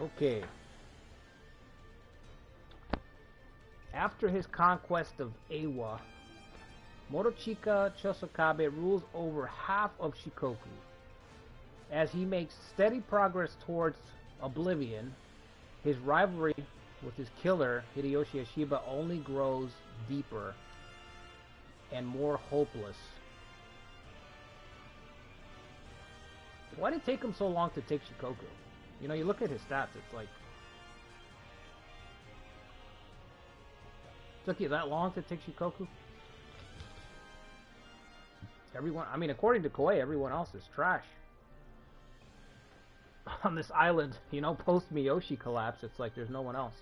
Okay. After his conquest of Ewa, Motochika Chosokabe rules over half of Shikoku. As he makes steady progress towards oblivion, his rivalry with his killer, Hideyoshi Ashiba, only grows deeper and more hopeless. Why did it take him so long to take Shikoku? You know, you look at his stats, it's like... It took you that long to take Shikoku? Everyone, I mean, according to Koei, everyone else is trash. On this island, you know, post-Miyoshi collapse, it's like there's no one else.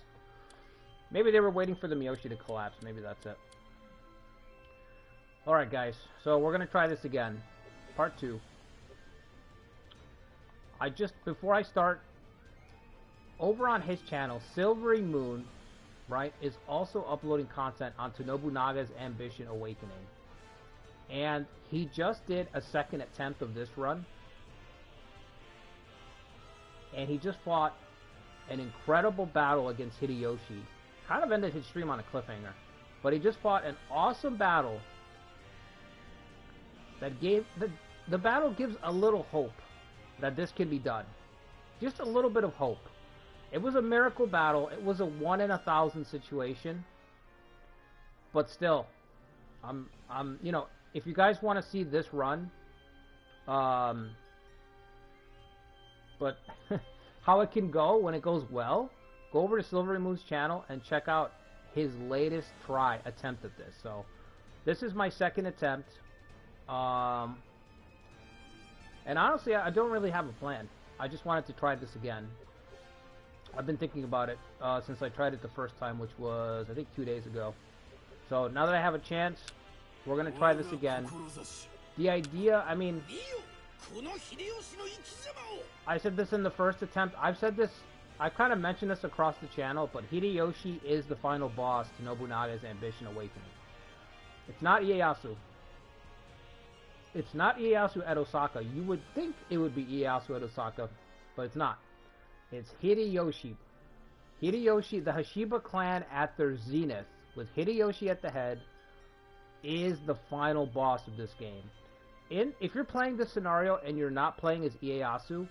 Maybe they were waiting for the Miyoshi to collapse. Maybe that's it. Alright, guys. So we're going to try this again. Part 2. Before I start, over on his channel, Silvery Moon, right, is also uploading content onto Nobunaga's Ambition Awakening. And he just did a second attempt of this run. And he just fought an incredible battle against Hideyoshi. Kind of ended his stream on a cliffhanger. But he just fought an awesome battle that gave... The battle gives a little hope that this can be done. Just a little bit of hope. It was a miracle battle. It was a 1 in 1,000 situation. But still, you know, if you guys want to see this run, but how it can go when it goes well, go over to Silvery Moon's channel and check out his latest attempt at this. So, this is my second attempt. And honestly, I don't really have a plan. I just wanted to try this again. I've been thinking about it since I tried it the first time, which was, I think, 2 days ago. So, now that I have a chance, we're going to try this again. The idea, I mean... I said this in the first attempt. I've said this, I've kind of mentioned this across the channel, but Hideyoshi is the final boss to Nobunaga's Ambition Awakening. It's not Ieyasu. It's not Ieyasu at Osaka. You would think it would be Ieyasu at Osaka, but it's not. It's Hideyoshi. Hideyoshi, the Hashiba clan at their zenith, with Hideyoshi at the head, is the final boss of this game. If you're playing this scenario and you're not playing as Ieyasu,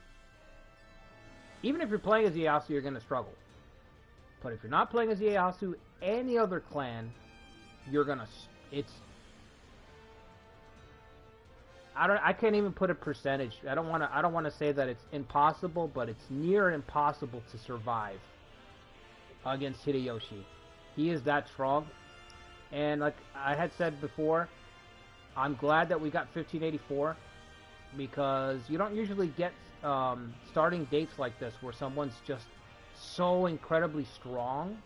even if you're playing as Ieyasu, you're going to struggle. But if you're not playing as Ieyasu, any other clan, you're going to... I can't even put a percentage. I don't want to say that it's impossible, but it's near impossible to survive against Hideyoshi. He is that strong. And like I had said before, I'm glad that we got 1584, because you don't usually get starting dates like this where someone's just so incredibly strong.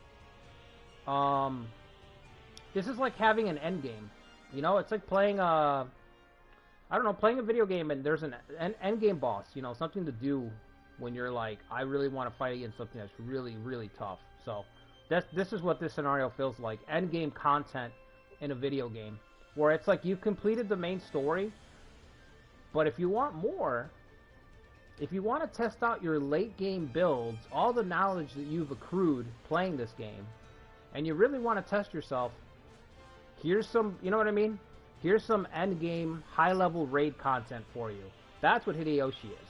This is like having an end game. You know, it's like playing I don't know, playing a video game and there's an end game boss, you know, something to do when you're like, I really want to fight against something that's really, really tough. So, this is what this scenario feels like. End game content in a video game. Where it's like you've completed the main story, but if you want more, if you want to test out your late game builds, all the knowledge that you've accrued playing this game, and you really want to test yourself, here's some, you know what I mean? Here's some end game, high level raid content for you. That's what Hideyoshi is.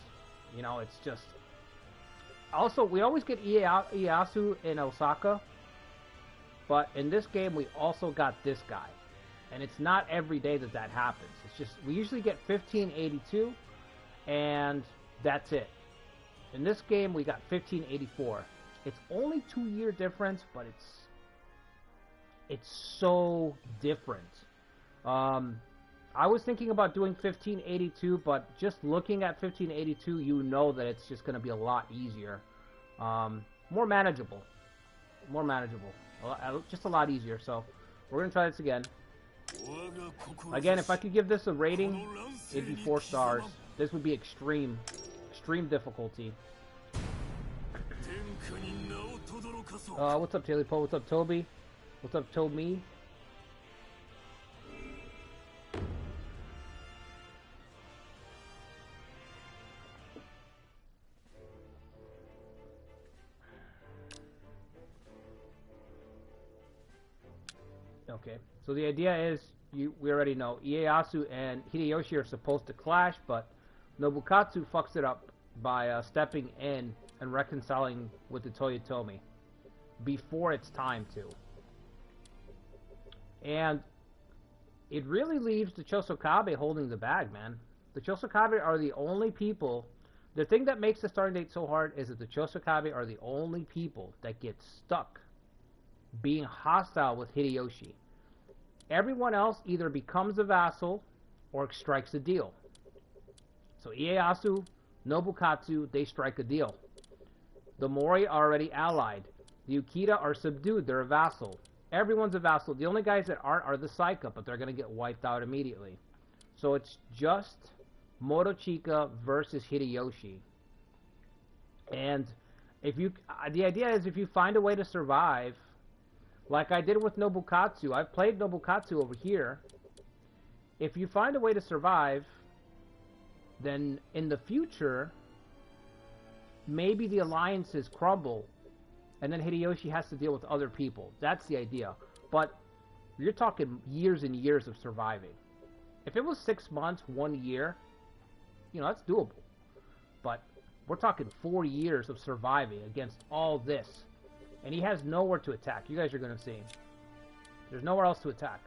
You know, it's just... Also, we always get Ieyasu in Osaka, but in this game we also got this guy. And it's not every day that that happens. It's just, we usually get 1582, and that's it. In this game, we got 1584. It's only 2-year difference, but it's so different. I was thinking about doing 1582, but just looking at 1582, you know that it's just going to be a lot easier. More manageable. More manageable. Just a lot easier. So, we're going to try this again. Again, if I could give this a rating, it'd be 4 stars. This would be extreme difficulty. What's up, Taylor Poe? What's up, Toby? What's up, Toby? Okay, so the idea is, we already know, Ieyasu and Hideyoshi are supposed to clash, but Nobukatsu fucks it up by stepping in and reconciling with the Toyotomi before it's time to. And it really leaves the Chosokabe holding the bag, man. The Chosokabe are the only people. The thing that makes the starting date so hard is that the Chosokabe are the only people that get stuck being hostile with Hideyoshi. Everyone else either becomes a vassal or strikes a deal. So Ieyasu, Nobukatsu, they strike a deal. The Mori are already allied. The Ukita are subdued. They're a vassal. Everyone's a vassal. The only guys that aren't are the Saika, but they're going to get wiped out immediately. So it's just Motochika versus Hideyoshi. And if you, the idea is if you find a way to survive, like I did with Nobukatsu, I've played Nobukatsu over here. If you find a way to survive, then in the future, maybe the alliances crumble, and then Hideyoshi has to deal with other people. That's the idea. But you're talking years and years of surviving. If it was 6 months, 1 year, you know, that's doable. But we're talking 4 years of surviving against all this. And he has nowhere to attack. You guys are going to see. There's nowhere else to attack.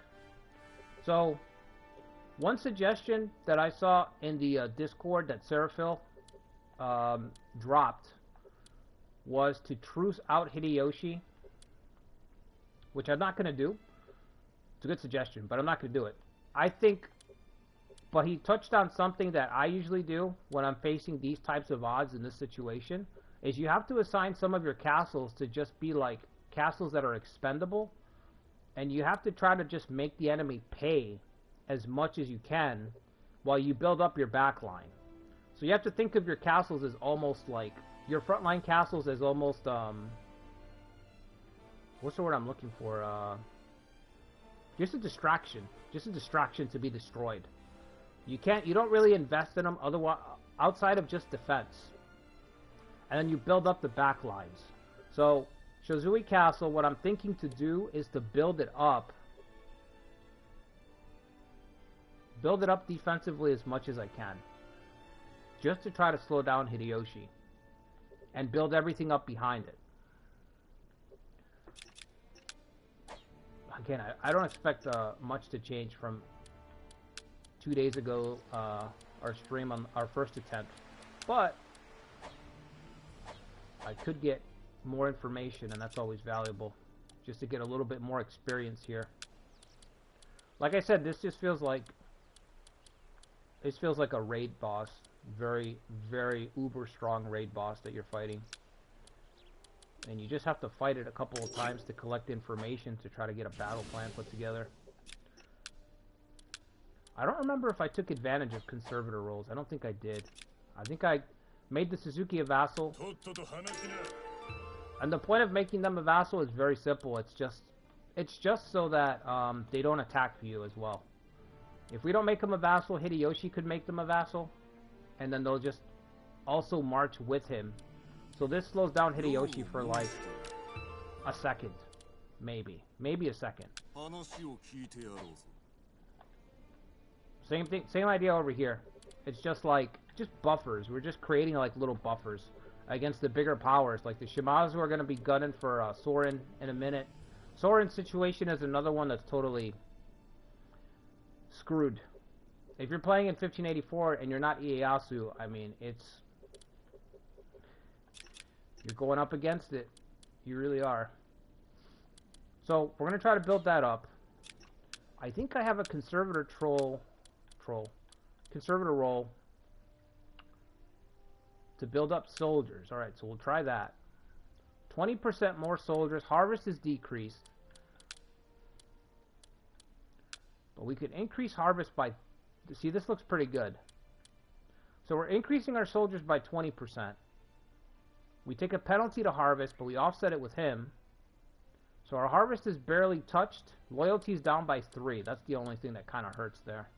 So, one suggestion that I saw in the Discord that Seraphil dropped was to truce out Hideyoshi, which I'm not going to do. It's a good suggestion, but I'm not going to do it. I think, but he touched on something that I usually do when I'm facing these types of odds in this situation, is you have to assign some of your castles to just be like castles that are expendable, and you have to try to just make the enemy pay as much as you can while you build up your back line. So you have to think of your castles as almost like, your frontline castles as almost, what's the word I'm looking for? Just a distraction. Just a distraction to be destroyed. You don't really invest in them otherwise, outside of just defense. And then you build up the back lines. So, Shozui Castle, what I'm thinking to do is to build it up. Build it up defensively as much as I can. Just to try to slow down Hideyoshi. And build everything up behind it. Again, I don't expect much to change from 2 days ago, our stream on our first attempt. But I could get more information, and that's always valuable. Just to get a little bit more experience here. Like I said, this just feels like a raid boss. Very, very uber strong raid boss that you're fighting. And you just have to fight it a couple of times to collect information to try to get a battle plan put together. I don't remember if I took advantage of conservator roles. I don't think I did. I think I made the Suzuki a vassal. And the point of making them a vassal is very simple. It's just so that they don't attack you as well. If we don't make them a vassal, Hideyoshi could make them a vassal. And then they'll just also march with him. So this slows down Hideyoshi for like a second. Maybe. Maybe a second. Same thing, same idea over here. It's just like, just buffers. We're just creating like little buffers against the bigger powers. Like the Shimazu are going to be gunning for Soren in a minute. Soren's situation is another one that's totally screwed. If you're playing in 1584 and you're not Ieyasu, I mean, you're going up against it. You really are. So, we're going to try to build that up. I think I have a conservator conservator role to build up soldiers. Alright, so we'll try that. 20% more soldiers. Harvest is decreased. But we could increase harvest by... See, this looks pretty good. So we're increasing our soldiers by 20%. We take a penalty to harvest, but we offset it with him. So our harvest is barely touched. Loyalty is down by 3. That's the only thing that kind of hurts there.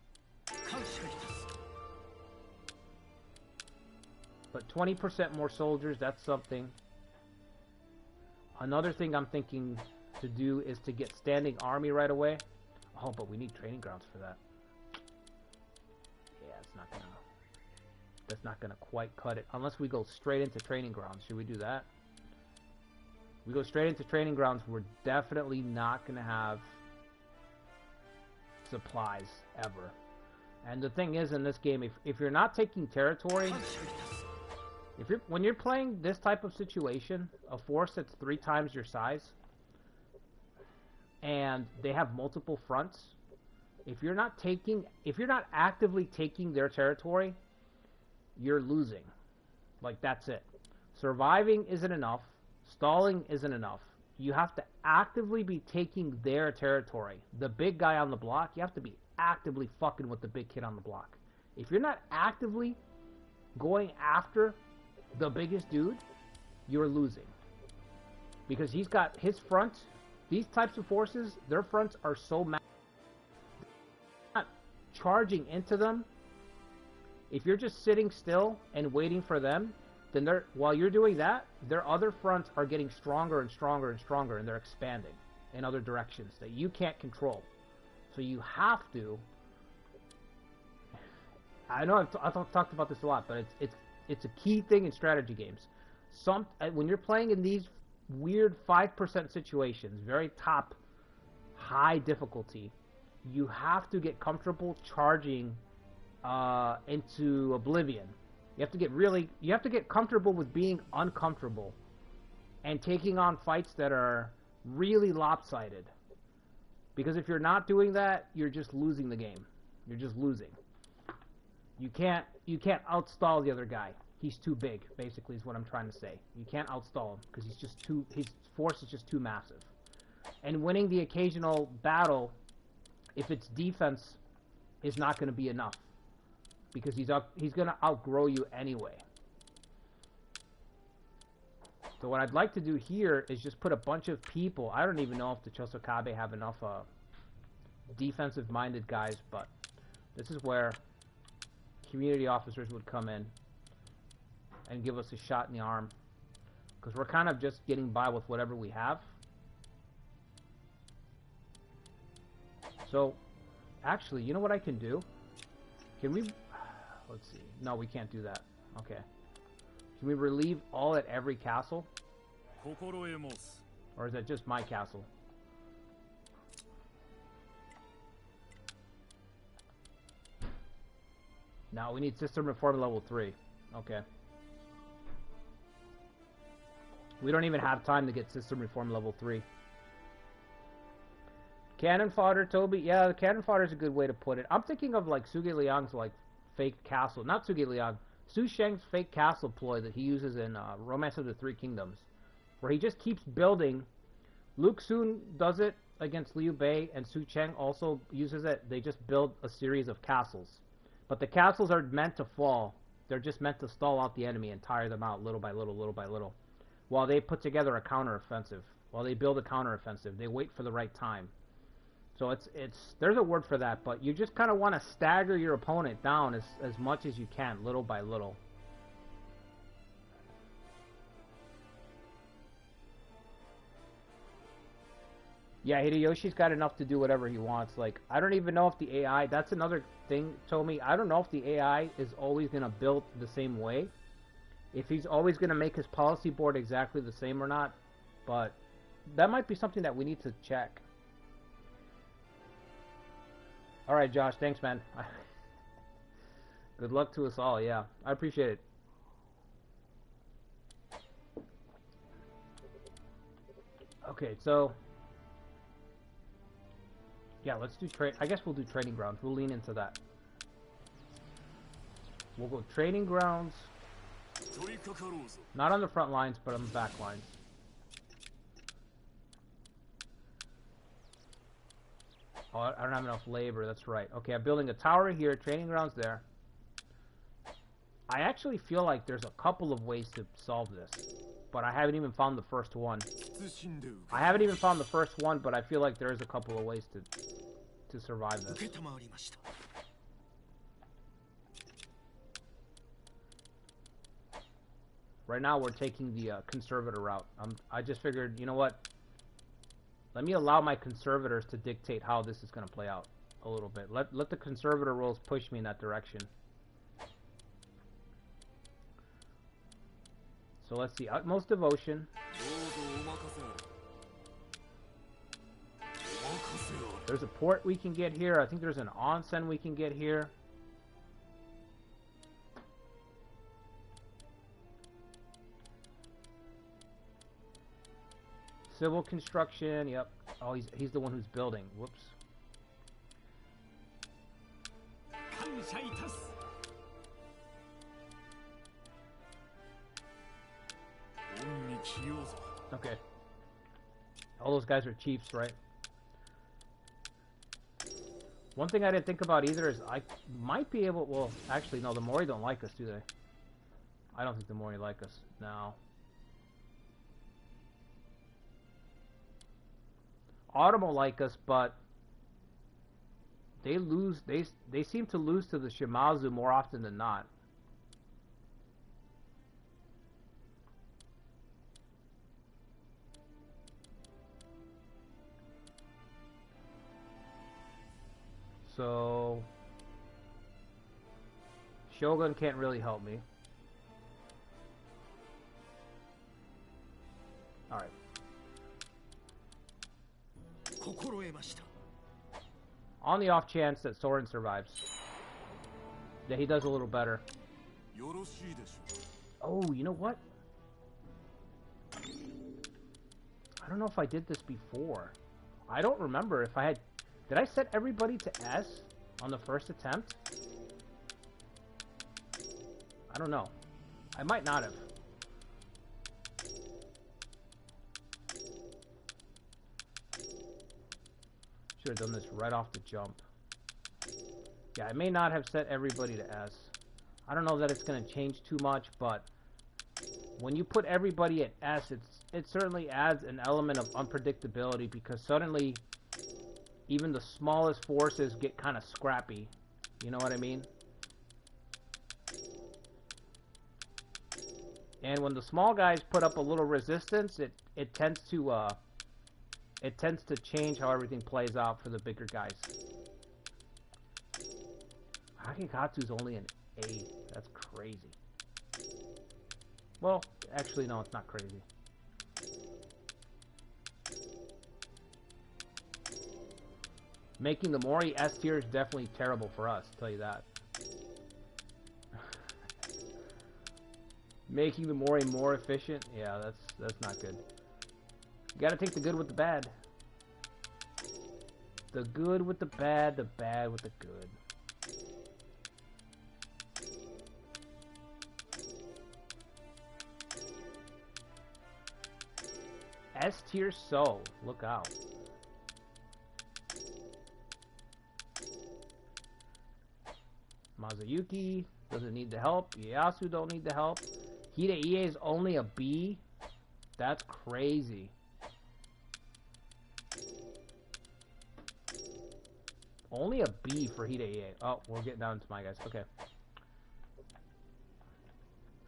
But 20% more soldiers, that's something. Another thing I'm thinking to do is to get standing army right away. Oh, but we need training grounds for that. Yeah, that's not gonna quite cut it unless we go straight into training grounds. Should we do that? We go straight into training grounds, we're definitely not gonna have supplies ever. And the thing is, in this game, if you're not taking territory, when you're playing this type of situation, a force that's 3 times your size, and they have multiple fronts, if you're not actively taking their territory, you're losing. Like, that's it. Surviving isn't enough. Stalling isn't enough. You have to actively be taking their territory. The big guy on the block, you have to be actively fucking with the big kid on the block. If you're not actively going after the biggest dude, you're losing. Because he's got his front. These types of forces, their fronts are so massive. Not charging into them. If you're just sitting still and waiting for them, then while you're doing that, their other fronts are getting stronger and stronger and stronger, and they're expanding in other directions that you can't control. So you have to. I know I've talked about this a lot, but it's a key thing in strategy games. When you're playing in these weird 5% situations, very top, high difficulty, you have to get comfortable charging into oblivion. You have to get comfortable with being uncomfortable and taking on fights that are really lopsided. Because if you're not doing that, you're just losing the game. You're just losing. You can't outstall the other guy. He's too big, basically, is what I'm trying to say. You can't outstall him because his force is just too massive. And winning the occasional battle, if it's defense, is not going to be enough. Because he's going to outgrow you anyway. So what I'd like to do here is just put a bunch of people. I don't even know if the Chosokabe have enough defensive-minded guys, but this is where community officers would come in and give us a shot in the arm. Because we're kind of just getting by with whatever we have. So, actually, you know what I can do? Can we... Let's see. No, we can't do that. Okay. Can we relieve all at every castle? Or is that just my castle? No, we need system reform level 3. Okay. We don't even have time to get system reform level 3. Cannon fodder, Toby. Yeah, the cannon fodder is a good way to put it. I'm thinking of like Suge Liang's like fake castle. Not Suge Liang. Su Sheng's fake castle ploy that he uses in Romance of the Three Kingdoms. Where he just keeps building. Luke Sun does it against Liu Bei, and Su Cheng also uses it. They just build a series of castles. But the castles are meant to fall. They're just meant to stall out the enemy and tire them out little by little, little by little. While they put together a counteroffensive. While they build a counteroffensive. They wait for the right time. So there's a word for that, but you just kind of want to stagger your opponent down as much as you can, little by little. Yeah, Hideyoshi's got enough to do whatever he wants. Like, I don't even know if the AI, that's another thing, Tomi. I don't know if the AI is always going to build the same way. If he's always going to make his policy board exactly the same or not. But that might be something that we need to check. Alright, Josh, thanks, man. Good luck to us all, yeah. I appreciate it. Okay, so... yeah, let's do I guess we'll do training grounds. We'll lean into that. We'll go training grounds. Not on the front lines, but on the back lines. Oh, I don't have enough labor, that's right. Okay, I'm building a tower here, training grounds there. I actually feel like there's a couple of ways to solve this, but I haven't even found the first one. I haven't even found the first one, but I feel like there is a couple of ways to survive this. Right now we're taking the conservator route. I just figured, you know what? Let me allow my conservators to dictate how this is going to play out a little bit. Let the conservator rules push me in that direction. So let's see, utmost devotion. There's a port we can get here. I think there's an onsen we can get here. Civil construction, yep. Oh, he's the one who's building. Whoops. Okay. All those guys are chiefs, right? One thing I didn't think about either is I might be able... Well, actually, no, the Mori don't like us, do they? I don't think the Mori like us. No. Automo like us, but they lose. They seem to lose to the Shimazu more often than not. So Shogun can't really help me. All right. On the off chance that Soren survives. Yeah, he does a little better. Oh, you know what? I don't know if I did this before. I don't remember if I had... Did I set everybody to S on the first attempt? I don't know. I might not have. Should have done this right off the jump. Yeah, I may not have set everybody to S. I don't know that it's going to change too much, but when you put everybody at S, it certainly adds an element of unpredictability, because suddenly even the smallest forces get kind of scrappy. You know what I mean? And when the small guys put up a little resistance, it tends to change how everything plays out for the bigger guys. Hakikatsu's only an A. That's crazy. Well, actually, no, it's not crazy. Making the Mori S tier is definitely terrible for us, I'll tell you that. Making the Mori more efficient? Yeah, that's not good. You gotta take the good with the bad. The good with the bad with the good. S tier so, look out. Mazuyuki doesn't need the help. Ieyasu don't need the help. Hideiie is only a B? That's crazy. Only a B for Hideiie. Oh, we're getting down to my guys. Okay.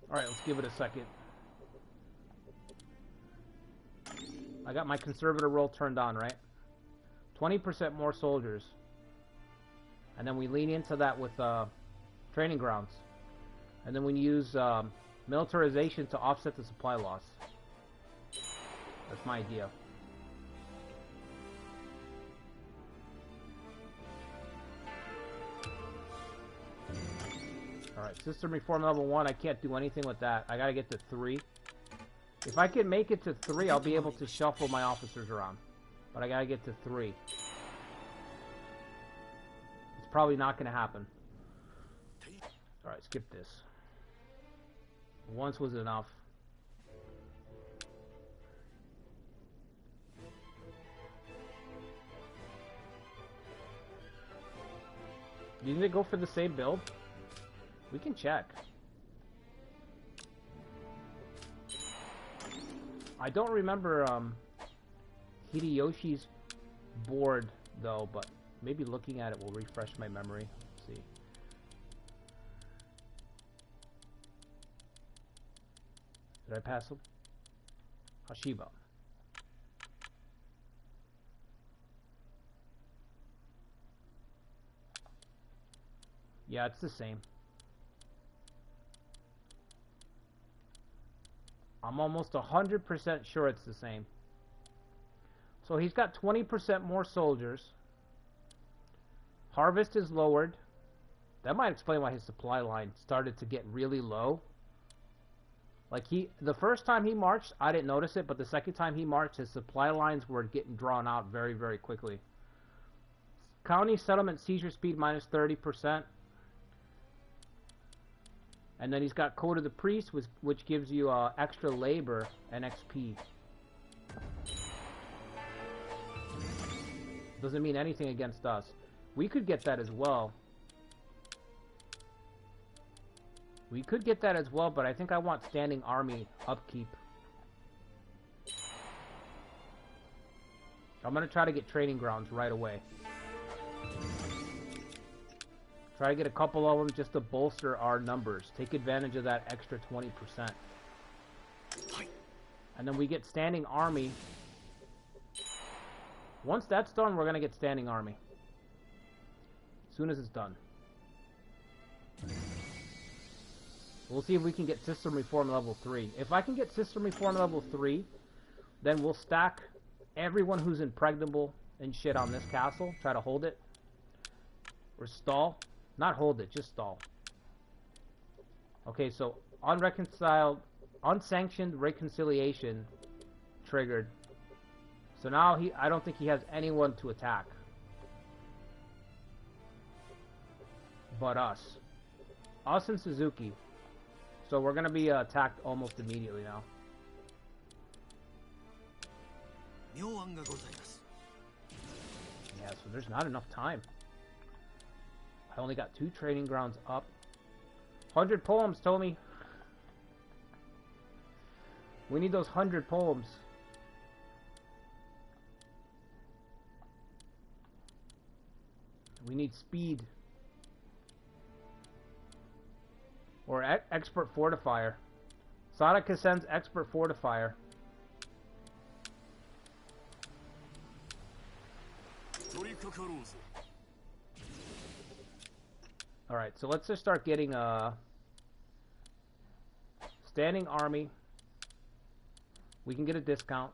Alright, let's give it a second. I got my conservator roll turned on, right? 20% more soldiers. And then we lean into that with training grounds. And then we use militarization to offset the supply loss. That's my idea. Alright, system reform level 1, I can't do anything with that. I gotta get to 3. If I can make it to 3, I'll be able to shuffle my officers around. But I gotta get to 3. It's probably not gonna happen. Alright, skip this. Once was enough. You think they go for the same build? We can check. I don't remember Hideyoshi's board though, but maybe looking at it will refresh my memory. Let's see. Did I pass him? Hashiba. Yeah, it's the same. I'm almost 100% sure it's the same. So he's got 20% more soldiers. Harvest is lowered. That might explain why his supply line started to get really low. Like the first time he marched, I didn't notice it, but the second time he marched, his supply lines were getting drawn out very, very quickly. County settlement seizure speed minus 30%. And then he's got Code of the Priest, which gives you extra labor and XP. Doesn't mean anything against us. We could get that as well. We could get that as well, but I think I want standing army upkeep. I'm going to try to get training grounds right away. Try to get a couple of them just to bolster our numbers. Take advantage of that extra 20%. And then we get standing army. Once that's done, we're going to get standing army. As soon as it's done. We'll see if we can get system reform level 3. If I can get system reform level 3, then we'll stack everyone who's impregnable and shit on this castle. Try to hold it. Or stall. Not hold it, just stall. Okay, so unsanctioned reconciliation triggered. So now I don't think he has anyone to attack. But us. Us and Suzuki. So we're going to be attacked almost immediately now. Yeah, so there's not enough time. I only got 2 training grounds up. 100 poems, Tommy. We need those 100 poems. We need speed. Or expert fortifier. Sadaka sends expert fortifier. Alright, so let's just start getting standing army. We can get a discount.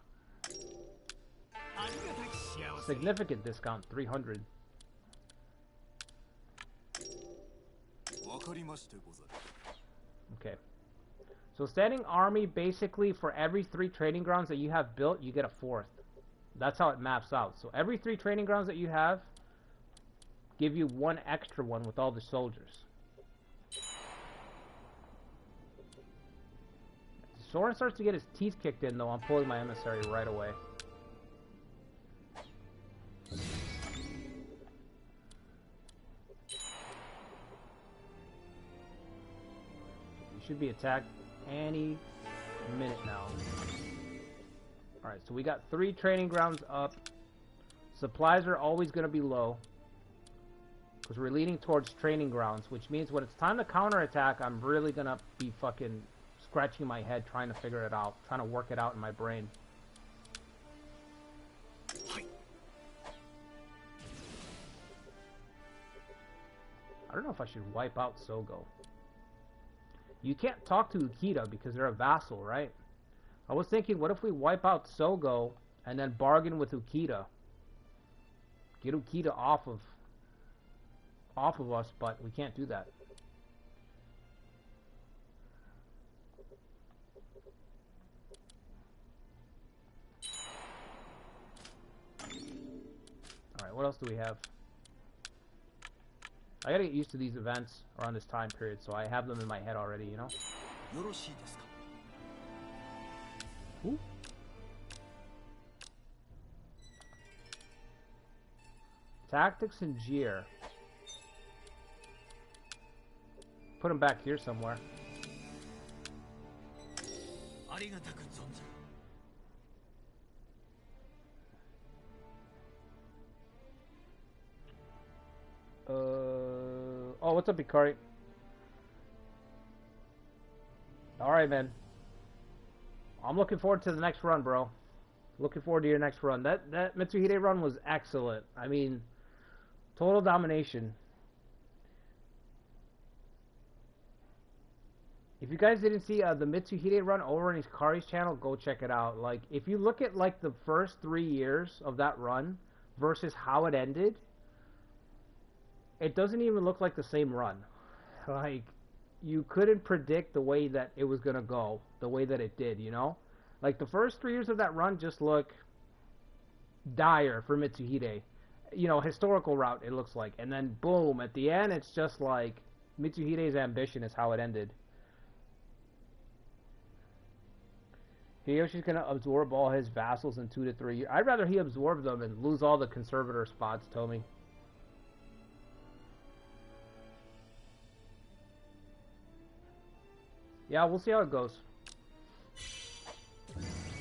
Significant discount, 300. Okay. So standing army, basically for every 3 training grounds that you have built, you get a 4th. That's how it maps out. So every 3 training grounds that you have, give you 1 extra one with all the soldiers. Soren starts to get his teeth kicked in, though. I'm pulling my emissary right away. You should be attacked any minute now. Alright, so we got 3 training grounds up. Supplies are always going to be low. Because we're leaning towards training grounds, which means when it's time to counterattack, I'm really going to be fucking scratching my head trying to figure it out. Trying to work it out in my brain. I don't know if I should wipe out Sogo. You can't talk to Ukita because they're a vassal, right? I was thinking, what if we wipe out Sogo and then bargain with Ukita? Get Ukita off of us, but we can't do that. Alright, what else do we have? I gotta get used to these events around this time period, so I have them in my head already, you know? Ooh. Tactics and Jeer. Put him back here somewhere. Oh, what's up, Ikari? Alright, man. I'm looking forward to the next run, bro. Looking forward to your next run. That Mitsuhide run was excellent. I mean, total domination. If you guys didn't see the Mitsuhide run over on Hikari's channel, go check it out. Like, if you look at like the first 3 years of that run versus how it ended, it doesn't even look like the same run. Like, you couldn't predict the way that it was gonna go, the way that it did, you know? Like, the first 3 years of that run just look dire for Mitsuhide. You know, historical route, it looks like. And then, boom, at the end, it's just like Mitsuhide's ambition is how it ended. Hideyoshi's gonna absorb all his vassals in 2 to 3 years. I'd rather he absorb them and lose all the conservator spots, Tommy. Yeah, we'll see how it goes.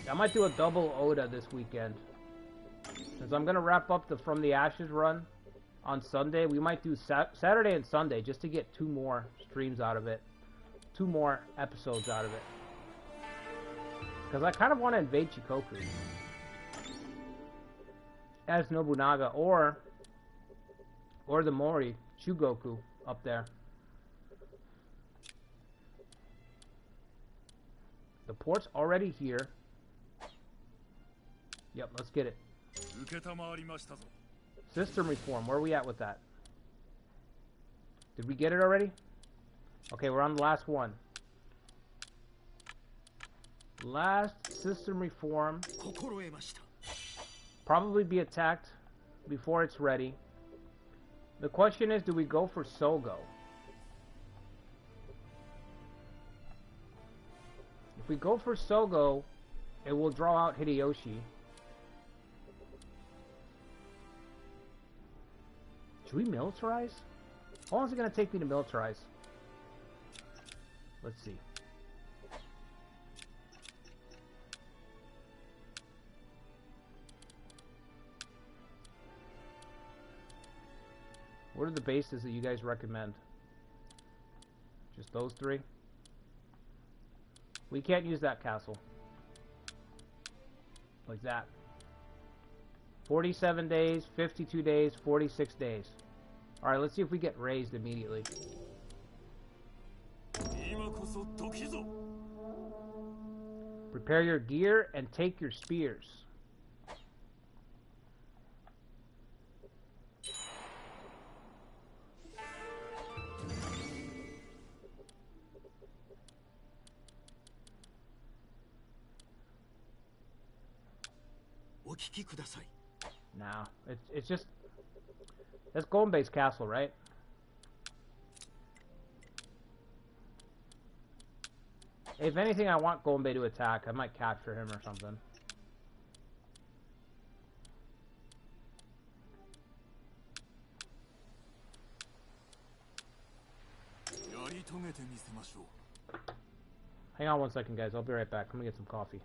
I might do a double Oda this weekend. Because I'm gonna wrap up the From the Ashes run on Sunday. We might do Saturday and Sunday just to get 2 more streams out of it. 2 more episodes out of it. Because I kind of want to invade Shikoku as Nobunaga, or the Mori, Chugoku, up there. The port's already here. Yep, let's get it. System reform, where are we at with that? Did we get it already? Okay, we're on the last one. Last system reform. Probably be attacked before it's ready. The question is, do we go for Sogo? If we go for Sogo, it will draw out Hideyoshi. Should we militarize? How long is it going to take me to militarize? Let's see. What are the bases that you guys recommend? Just those 3? We can't use that castle. Like that. 47 days, 52 days, 46 days. Alright, let's see if we get raised immediately. Prepare your gear and take your spears. No, it's just... That's Gombe's castle, right? If anything, I want Gombe to attack. I might capture him or something. Hang on one second, guys. I'll be right back. Let me get some coffee.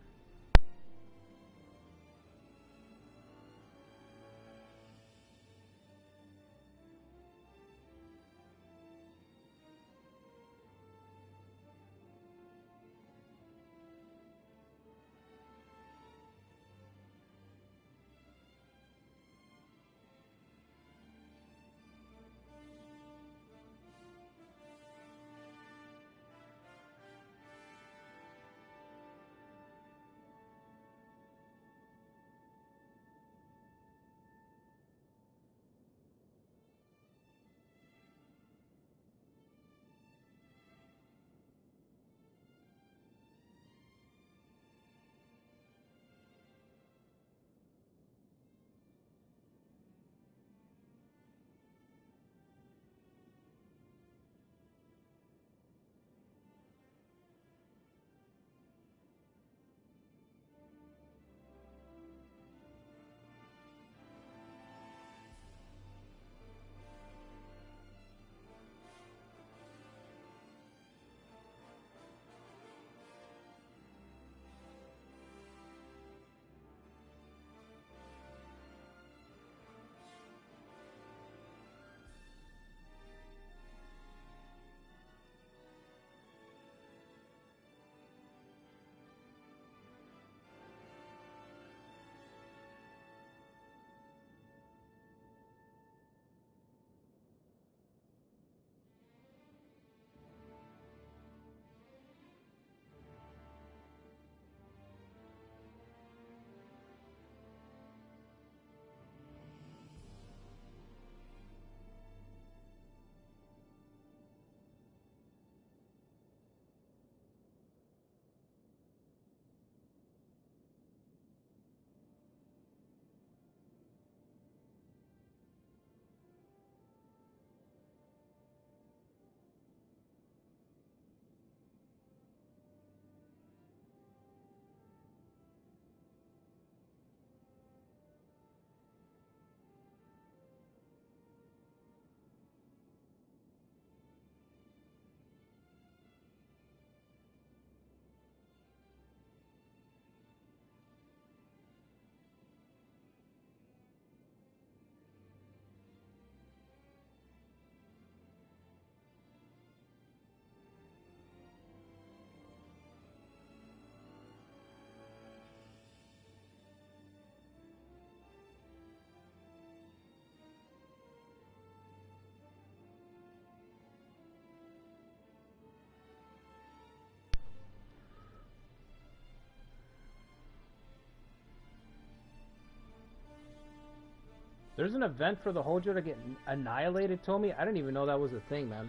There's an event for the Hojo to get annihilated, Tommy? I didn't even know that was a thing, man.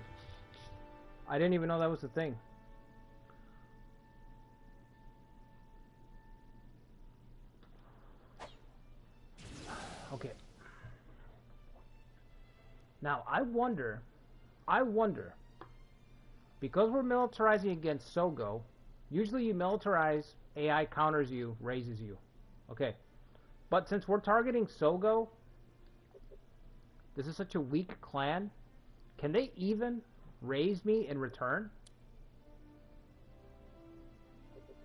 I didn't even know that was a thing. Okay. Now, I wonder, because we're militarizing against Sogo, usually you militarize, AI counters you, raises you. Okay. But since we're targeting Sogo, this is such a weak clan, can they even raise me in return?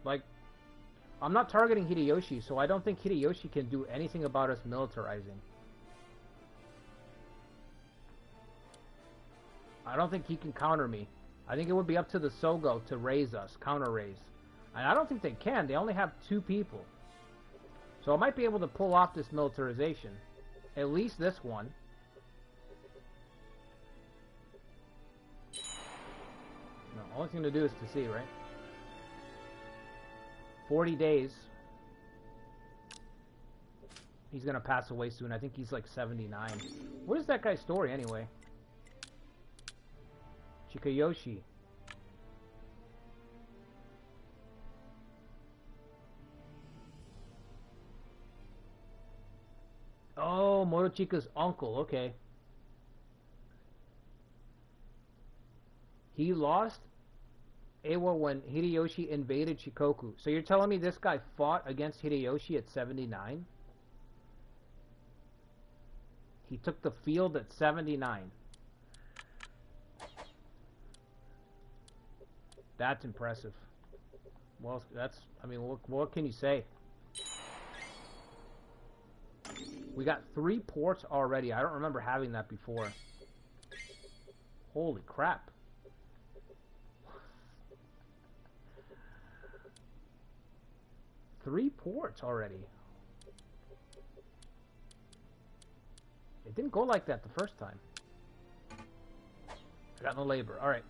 Like, I'm not targeting Hideyoshi, so I don't think Hideyoshi can do anything about us militarizing. I don't think he can counter me. I think it would be up to the Sogo to raise us, counter raise. And I don't think they can. They only have 2 people. So I might be able to pull off this militarization. At least this one. No, only thing to do is to see, right? 40 days. He's gonna pass away soon. I think he's like 79. What is that guy's story anyway? Chikayoshi. Oh, Motochika's uncle. Okay. He lost Ewa when Hideyoshi invaded Shikoku. So you're telling me this guy fought against Hideyoshi at 79? He took the field at 79. That's impressive. Well, that's, I mean, what can you say? We got 3 ports already. I don't remember having that before. Holy crap. Three ports already. It didn't go like that the first time. I got no labor. Alright.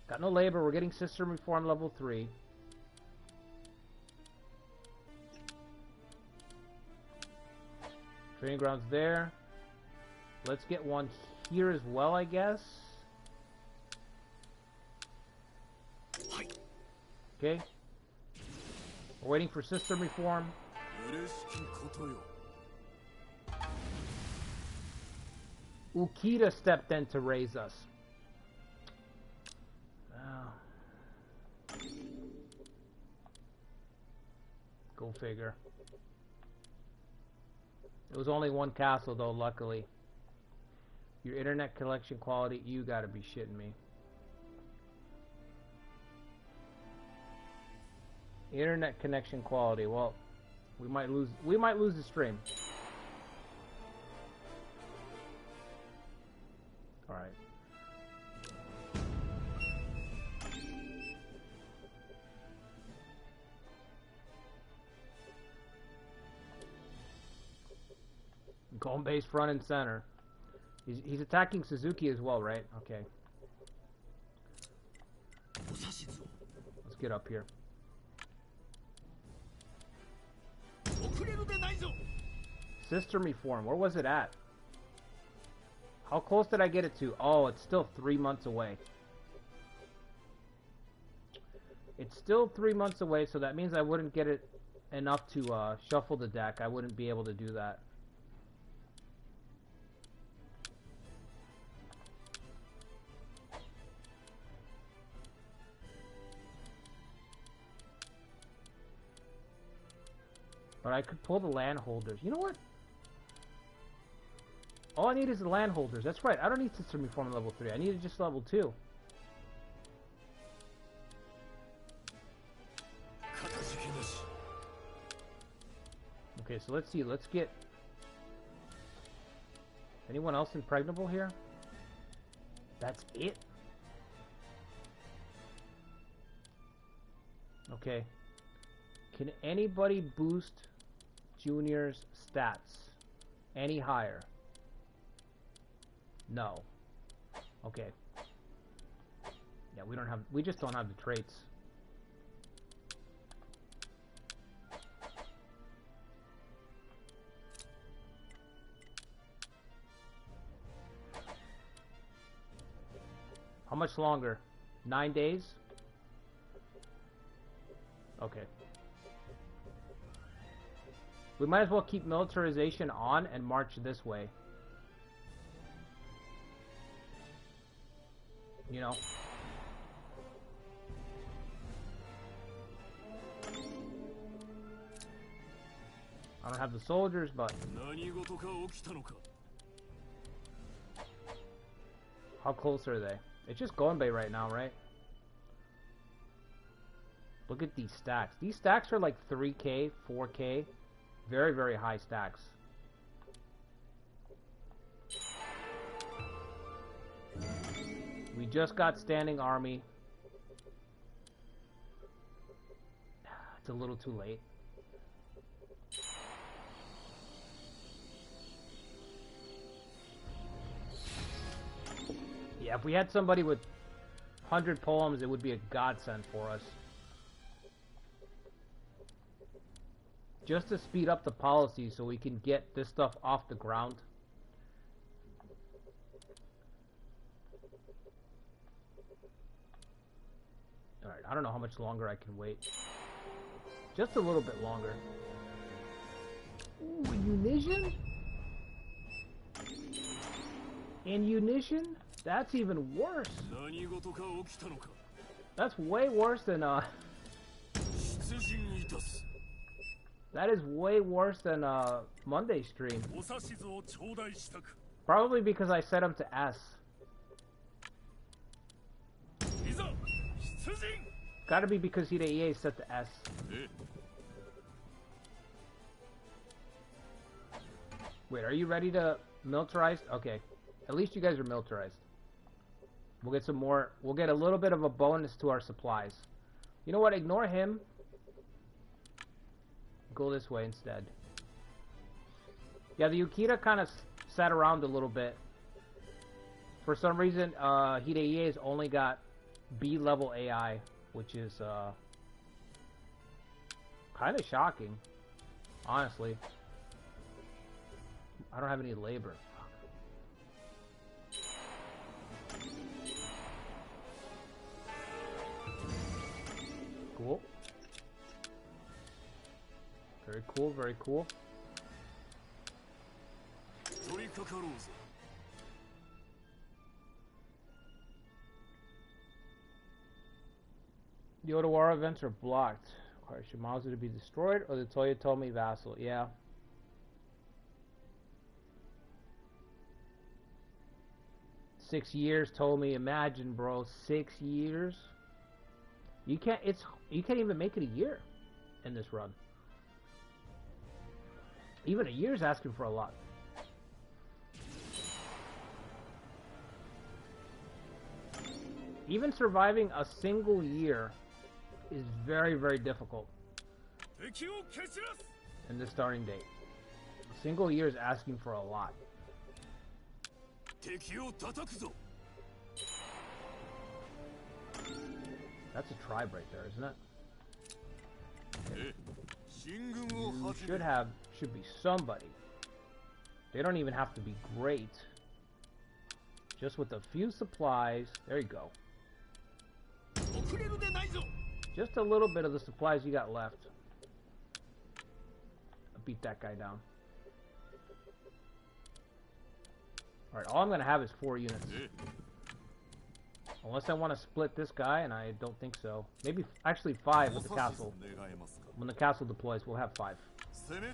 Got no labor. We're getting system reform level 3. Training grounds there. Let's get one here as well, I guess. Okay. We're waiting for system reform. Ukita stepped in to raise us. Oh. Go figure. It was only one castle though, luckily. Your internet connection quality, you gotta be shitting me. Internet connection quality, well, we might lose the stream. Alright. Going base front and center. He's attacking Suzuki as well, right? Okay. Let's get up here. System reform, where was it at? How close did I get it to? Oh, it's still 3 months away. It's still 3 months away, so that means I wouldn't get it enough to shuffle the deck. I wouldn't be able to do that. But I could pull the landholders. You know what? All I need is the landholders. That's right. I don't need system reform level 3. I need just level 2. Okay, so let's see. Let's get... Anyone else impregnable here? That's it? Okay. Can anybody boost Junior's stats any higher? No. Okay. Yeah, we just don't have the traits. much longer? 9 days? Okay. We might as well keep militarization on and march this way. You know? I don't have the soldiers, but... How close are they? It's just Gonbei right now, right? Look at these stacks. These stacks are like 3K, 4K. Very, very high stacks. We just got standing army. It's a little too late. Yeah, if we had somebody with 100 poems, it would be a godsend for us. Just to speed up the policy so we can get this stuff off the ground. Alright, I don't know how much longer I can wait. Just a little bit longer. Ooh, munition? Ammunition? That's even worse. That's way worse than that is way worse than Monday stream. Probably because I set him to S. Gotta be because Hidei set to S. Wait, are you ready to militarize? Okay. At least you guys are militarized. We'll get some more. We'll get a little bit of a bonus to our supplies. You know what? Ignore him. Go this way instead. Yeah, the Yukita kind of sat around a little bit. For some reason, Hidei has only got B level AI, which is kind of shocking, honestly. I don't have any labor. Cool. Very cool, very cool. The Odawara events are blocked. Require Shimazu to be destroyed or the Toyotomi vassal. Yeah. $6 years, Tomi. Imagine, bro. 6 years. You can't even make it a year in this run. Even a year's asking for a lot. Even surviving a single year is very, very difficult in this starting date. A single year is asking for a lot. That's a tribe right there, isn't it? Okay. Should be somebody. They don't even have to be great. Just with a few supplies. There you go. Just a little bit of the supplies you got left. I'll beat that guy down. Alright, all I'm going to have is 4 units. Unless I want to split this guy, and I don't think so. Maybe, actually 5 with the castle. When the castle deploys, we'll have 5. Okay.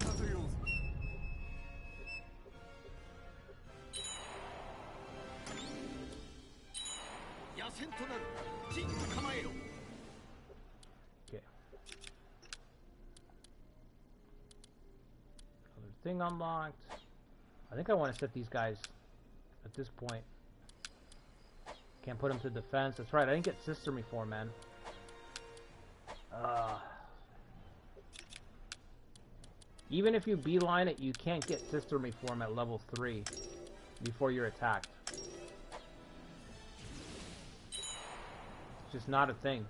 Another thing unlocked. I think I want to set these guys at this point. Can't put them to defense. That's right, I didn't get Sister before, man. Even if you beeline it, you can't get Sister Reform at level 3 before you're attacked. It's just not a thing.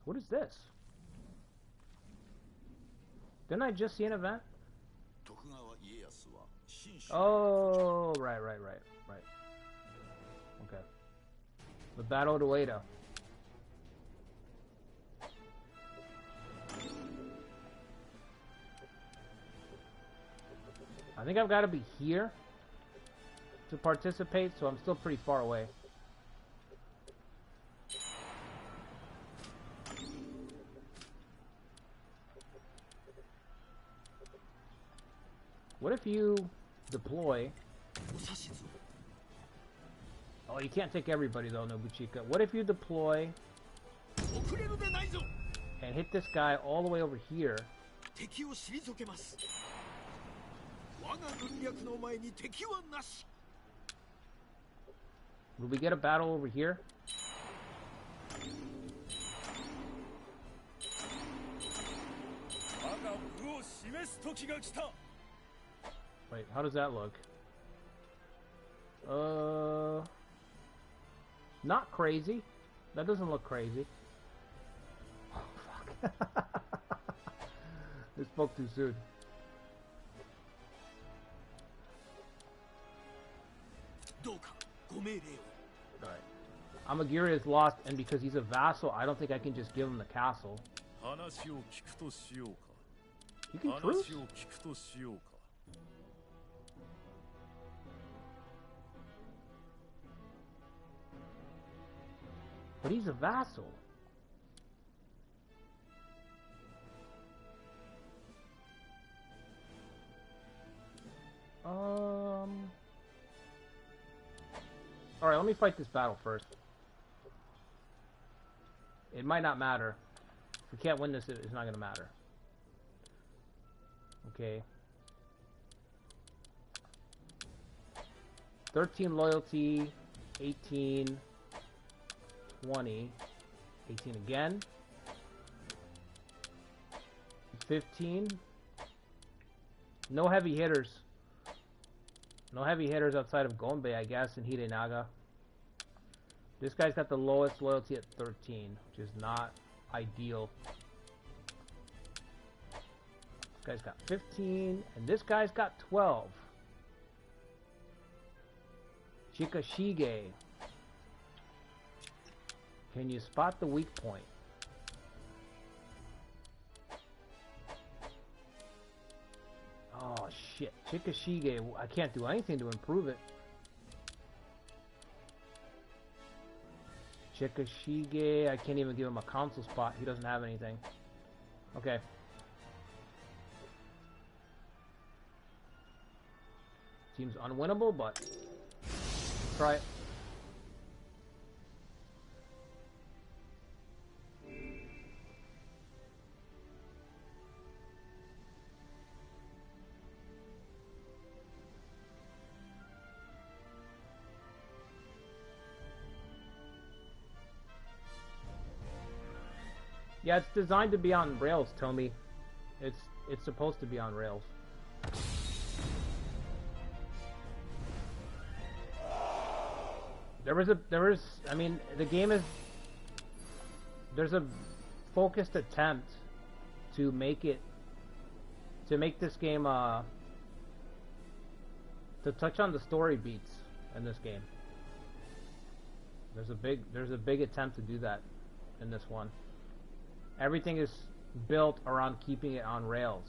What is this? Didn't I just see an event? Oh, right. The Battle of Ueda. I think I've got to be here to participate, so I'm still pretty far away. What if you deploy... Oh, you can't take everybody though, Nobuchika. What if you deploy and hit this guy all the way over here? Will we get a battle over here? Wait, how does that look? Not crazy. That doesn't look crazy. Oh, fuck. This spoke too soon. Alright. Amagiri is lost, and because he's a vassal, I don't think I can just give him the castle. You can truce? But he's a vassal. Alright, let me fight this battle first. It might not matter. If we can't win this, it's not going to matter. Okay. 13 loyalty, 18, 20, 18 again, 15. No heavy hitters. No heavy hitters outside of Gonbei, I guess, and Hidenaga. This guy's got the lowest loyalty at 13, which is not ideal. This guy's got 15, and this guy's got 12. Chikashige. Can you spot the weak point? Oh shit, Chikashige, I can't do anything to improve it. Chikashige, I can't even give him a console spot, he doesn't have anything. Okay. Seems unwinnable, but try it. Yeah, it's designed to be on rails, Tomy. It's supposed to be on rails. I mean, the game is, there's a focused attempt to make this game, to touch on the story beats in this game. There's a big attempt to do that in this one. Everything is built around keeping it on rails.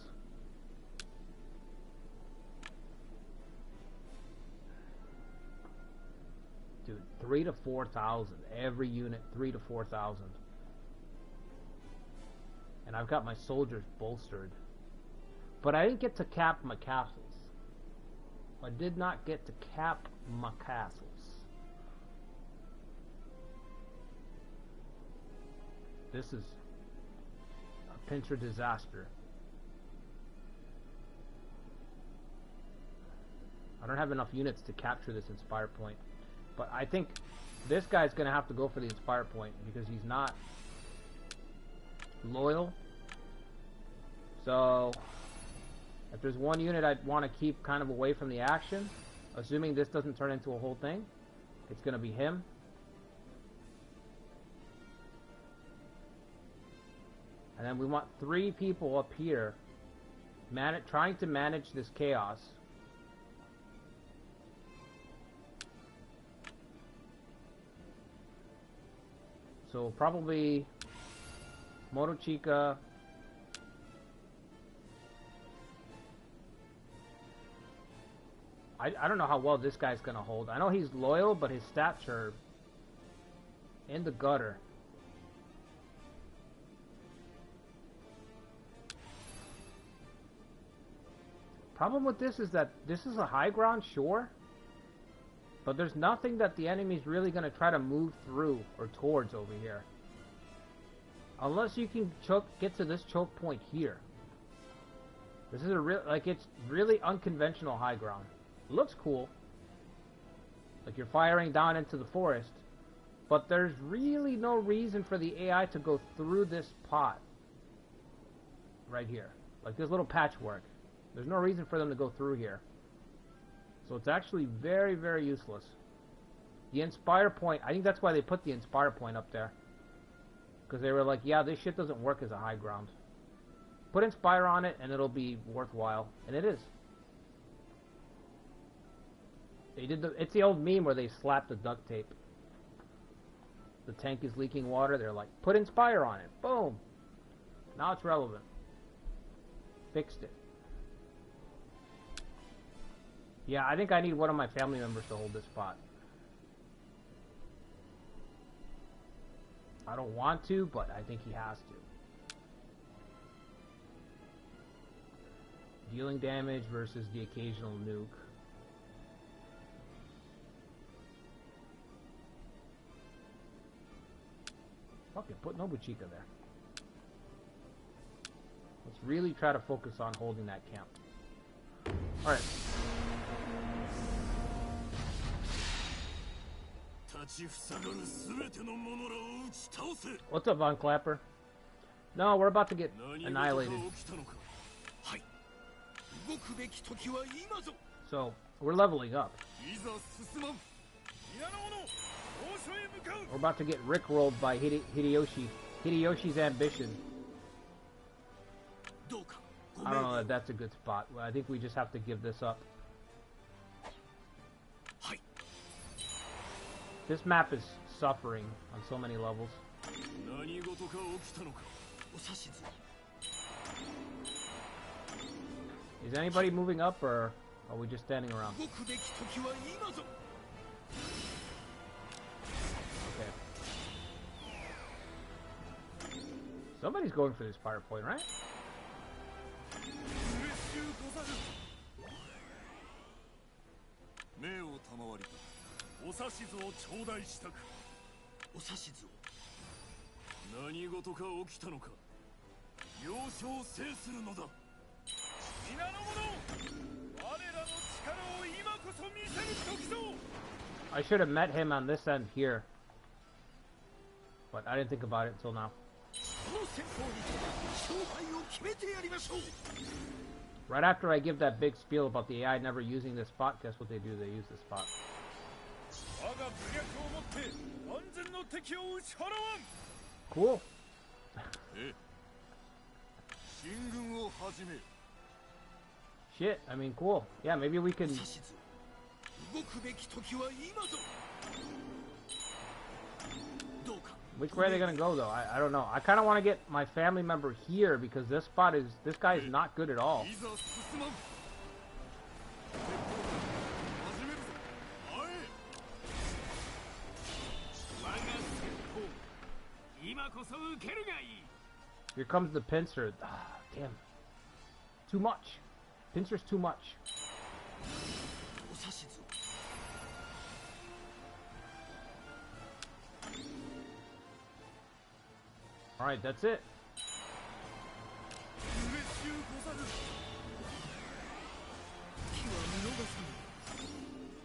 Dude, 3,000 to 4,000. Every unit, 3,000 to 4,000. And I've got my soldiers bolstered. But I didn't get to cap my castles. I did not get to cap my castles. This is a pincer disaster. I don't have enough units to capture this Inspire Point. But I think this guy's going to have to go for the Inspire Point because he's not loyal. So, if there's one unit I'd want to keep kind of away from the action, assuming this doesn't turn into a whole thing, it's going to be him. And then we want 3 people up here trying to manage this chaos. So probably Motochika. I don't know how well this guy's gonna hold. I know he's loyal, but his stats are in the gutter. Problem with this is that this is a high ground, sure, but there's nothing that the enemy's really gonna try to move through or towards over here. Unless you can get to this choke point here. This is a real, like, it's really unconventional high ground. It looks cool. Like you're firing down into the forest. But there's really no reason for the AI to go through this pot. Right here. Like this little patchwork. There's no reason for them to go through here. So it's actually very, very useless. The Inspire point, I think that's why they put the Inspire point up there. Because they were like, yeah, this shit doesn't work as a high ground. Put Inspire on it and it'll be worthwhile. And it is. They did it's the old meme where they slapped the duct tape. The tank is leaking water. They're like, put Inspire on it. Boom. Now it's relevant. Fixed it. Yeah, I think I need one of my family members to hold this spot. I don't want to, but I think he has to. Dealing damage versus the occasional nuke. Fucking put Nobuchika there. Let's really try to focus on holding that camp. Alright. What's up, Von Clapper? No, we're about to get annihilated. So, we're leveling up. We're about to get rickrolled by Hideyoshi. Hideyoshi's ambition. I don't know if that's a good spot. I think we just have to give this up. This map is suffering on so many levels. Is anybody moving up, or are we just standing around? Okay. Somebody's going for this fire point, right? I should have met him on this end here, but I didn't think about it until now. Right after I give that big spiel about the AI never using this spot, guess what they do? They use this spot. Cool. Shit, I mean, cool. Yeah, maybe we can... Which way are they gonna go, though? I don't know. I kind of want to get my family member here because this spot is... This guy is not good at all. Here comes the pincer. Ah, damn. Too much. Pincer's too much. Alright, that's it.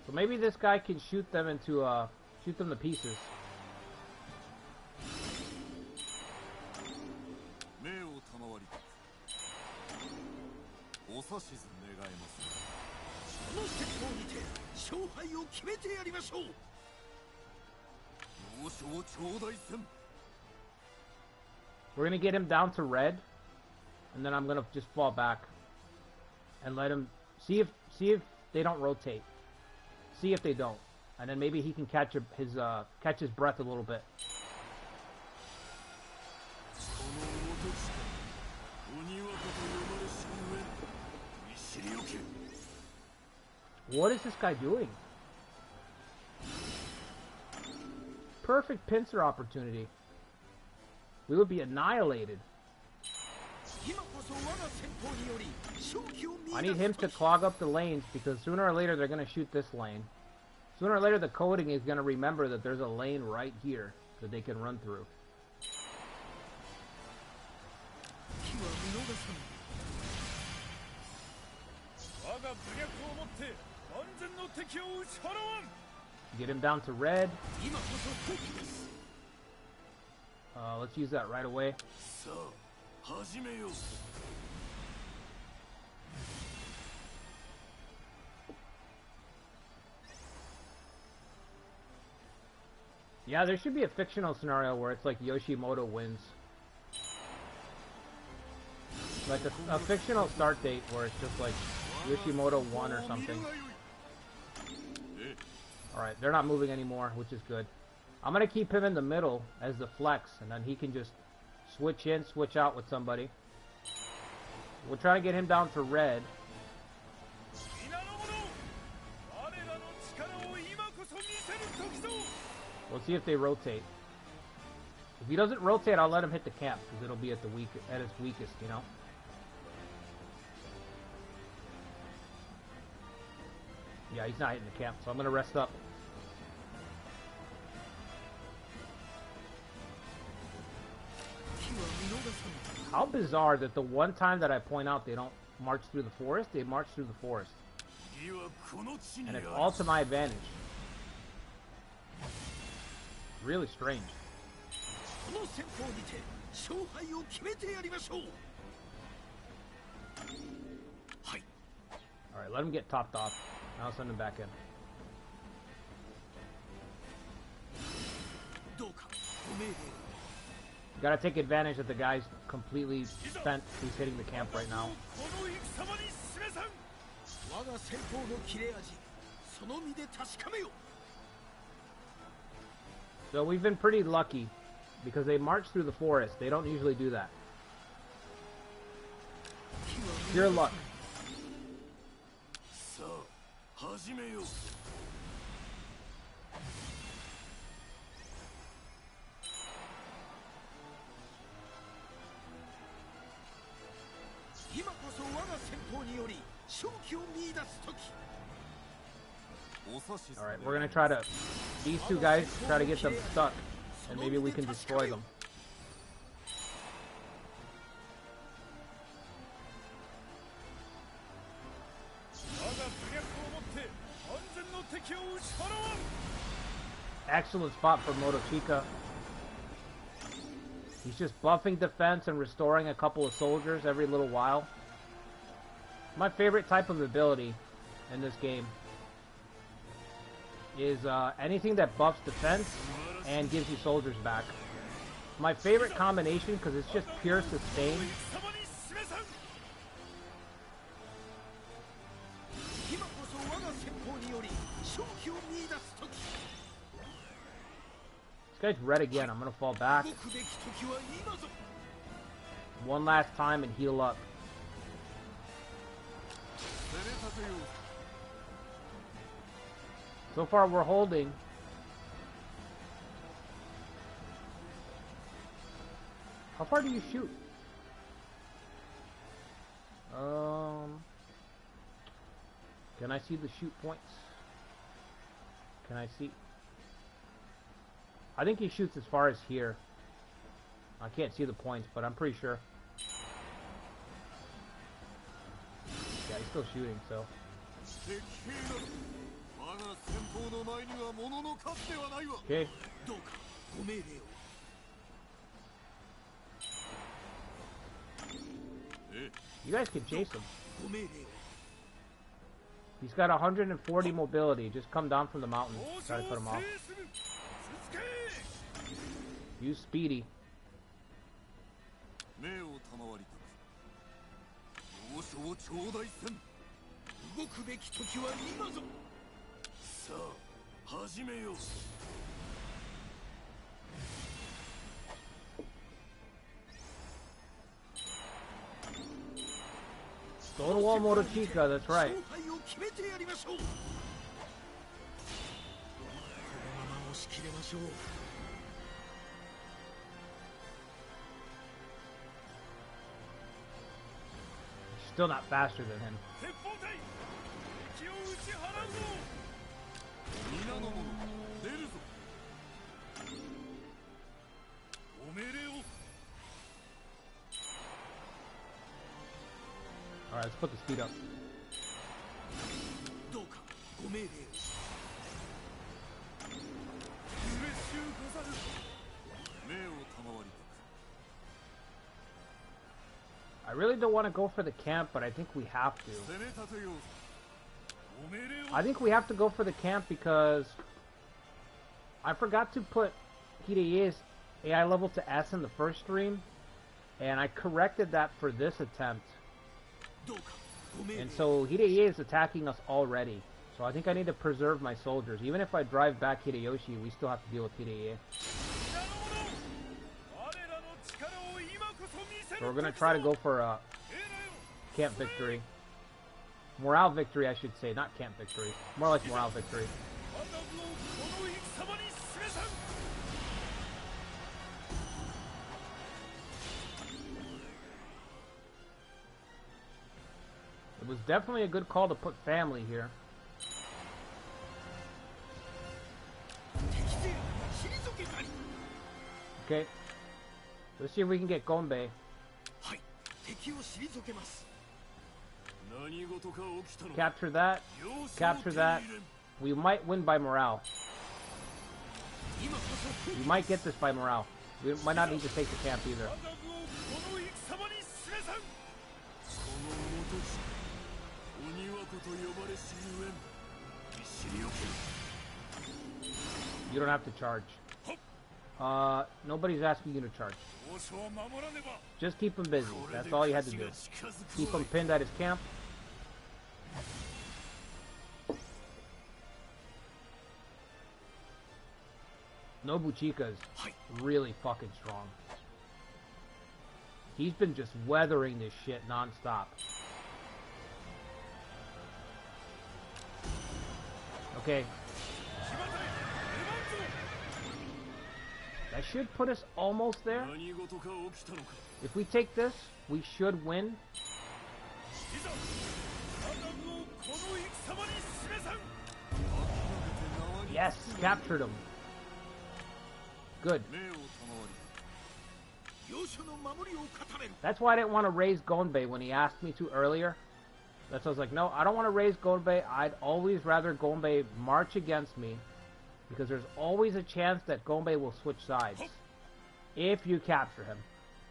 So maybe this guy can shoot them into shoot them to pieces. We're gonna get him down to red, and then I'm gonna just fall back and let him see if they don't rotate. See if they don't, and then maybe he can catch his breath a little bit. What is this guy doing? Perfect pincer opportunity. We would be annihilated. I need him to clog up the lanes because sooner or later they're going to shoot this lane. Sooner or later the coding is going to remember that there's a lane right here that they can run through. Get him down to red. Let's use that right away. Yeah, there should be a fictional scenario where it's like Yoshimoto wins. Like a fictional start date where it's just like Yoshimoto won or something. Alright, they're not moving anymore, which is good. I'm going to keep him in the middle as the flex, and then he can just switch in, switch out with somebody. We'll try to get him down to red. We'll see if they rotate. If he doesn't rotate, I'll let him hit the camp, because it'll be at its weakest, you know? Yeah, he's not hitting the camp, so I'm going to rest up. How bizarre that the one time that I point out they don't march through the forest, they march through the forest. And it's all to my advantage. Really strange. Alright, let him get topped off. I'll send him back in. Gotta take advantage that the guy's completely spent who's hitting the camp right now. So we've been pretty lucky because they march through the forest. They don't usually do that. Pure luck. Alright, we're gonna try to... These two guys, try to get them stuck. And maybe we can destroy them. Excellent spot for Motochika. He's just buffing defense and restoring a couple of soldiers every little while. My favorite type of ability in this game is anything that buffs defense and gives you soldiers back. My favorite combination, because it's just pure sustain. This guy's red again. I'm going to fall back. One last time and heal up. So far we're holding. How far do you shoot? Can I see the shoot points? Can I see? I think he shoots as far as here. I can't see the points, but I'm pretty sure. Yeah, he's still shooting, so. Okay. You guys can chase him. He's got 140 mobility. Just come down from the mountain. Try to cut him off. Use Speedy. Stonewall Motochika, that's right. 決めてやりましょう。このまま押し切れましょう。 Still not faster than him. Alright, let's put the speed up. I really don't want to go for the camp, but I think we have to. I think we have to go for the camp because I forgot to put Hideye's AI level to S in the first stream, and I corrected that for this attempt. And so Hideye is attacking us already. So I think I need to preserve my soldiers. Even if I drive back Hideyoshi, we still have to deal with Hideye. So we're going to try to go for a camp victory. Morale victory, I should say. Not camp victory. More like morale victory. It was definitely a good call to put family here. Okay. Let's see if we can get Gonbei. Capture that. Capture that. We might win by morale. We might get this by morale. We might not need to take the camp either. You don't have to charge. Nobody's asking you to charge. Just keep him busy. That's all you had to do. Keep him pinned at his camp. Motochikas really fucking strong. He's been just weathering this shit non-stop. Okay. That should put us almost there. If we take this, we should win. Yes, captured him. Good. That's why I didn't want to raise Gonbei when he asked me to earlier. That's why I was like, no, I don't want to raise Gonbei. I'd always rather Gonbei march against me, because there's always a chance that Gonbei will switch sides if you capture him.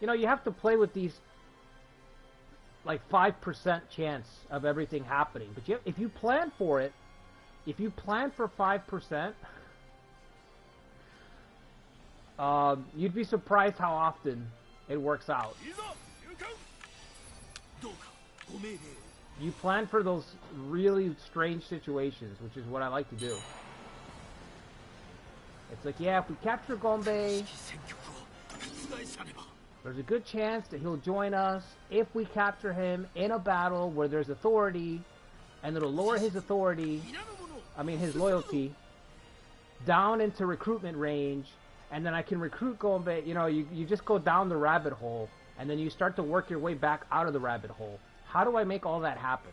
You know, you have to play with these like 5% chance of everything happening. But if you plan for it, if you plan for 5%, you'd be surprised how often it works out. You plan for those really strange situations, which is what I like to do. It's like, yeah, if we capture Gonbei, there's a good chance that he'll join us if we capture him in a battle where there's authority, and it'll lower his authority, his loyalty, down into recruitment range, and then I can recruit Gonbei. You know, you just go down the rabbit hole, and then you start to work your way back out of the rabbit hole. How do I make all that happen?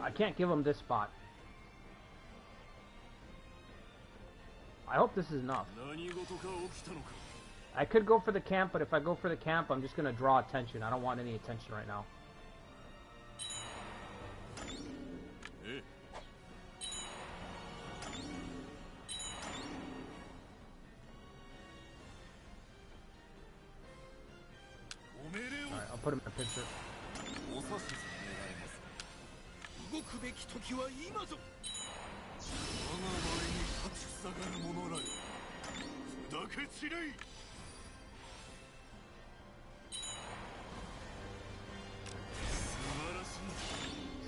I can't give him this spot. I hope this is enough. I could go for the camp, but if I go for the camp, I'm just going to draw attention. I don't want any attention right now. Alright, I'll put him in a picture.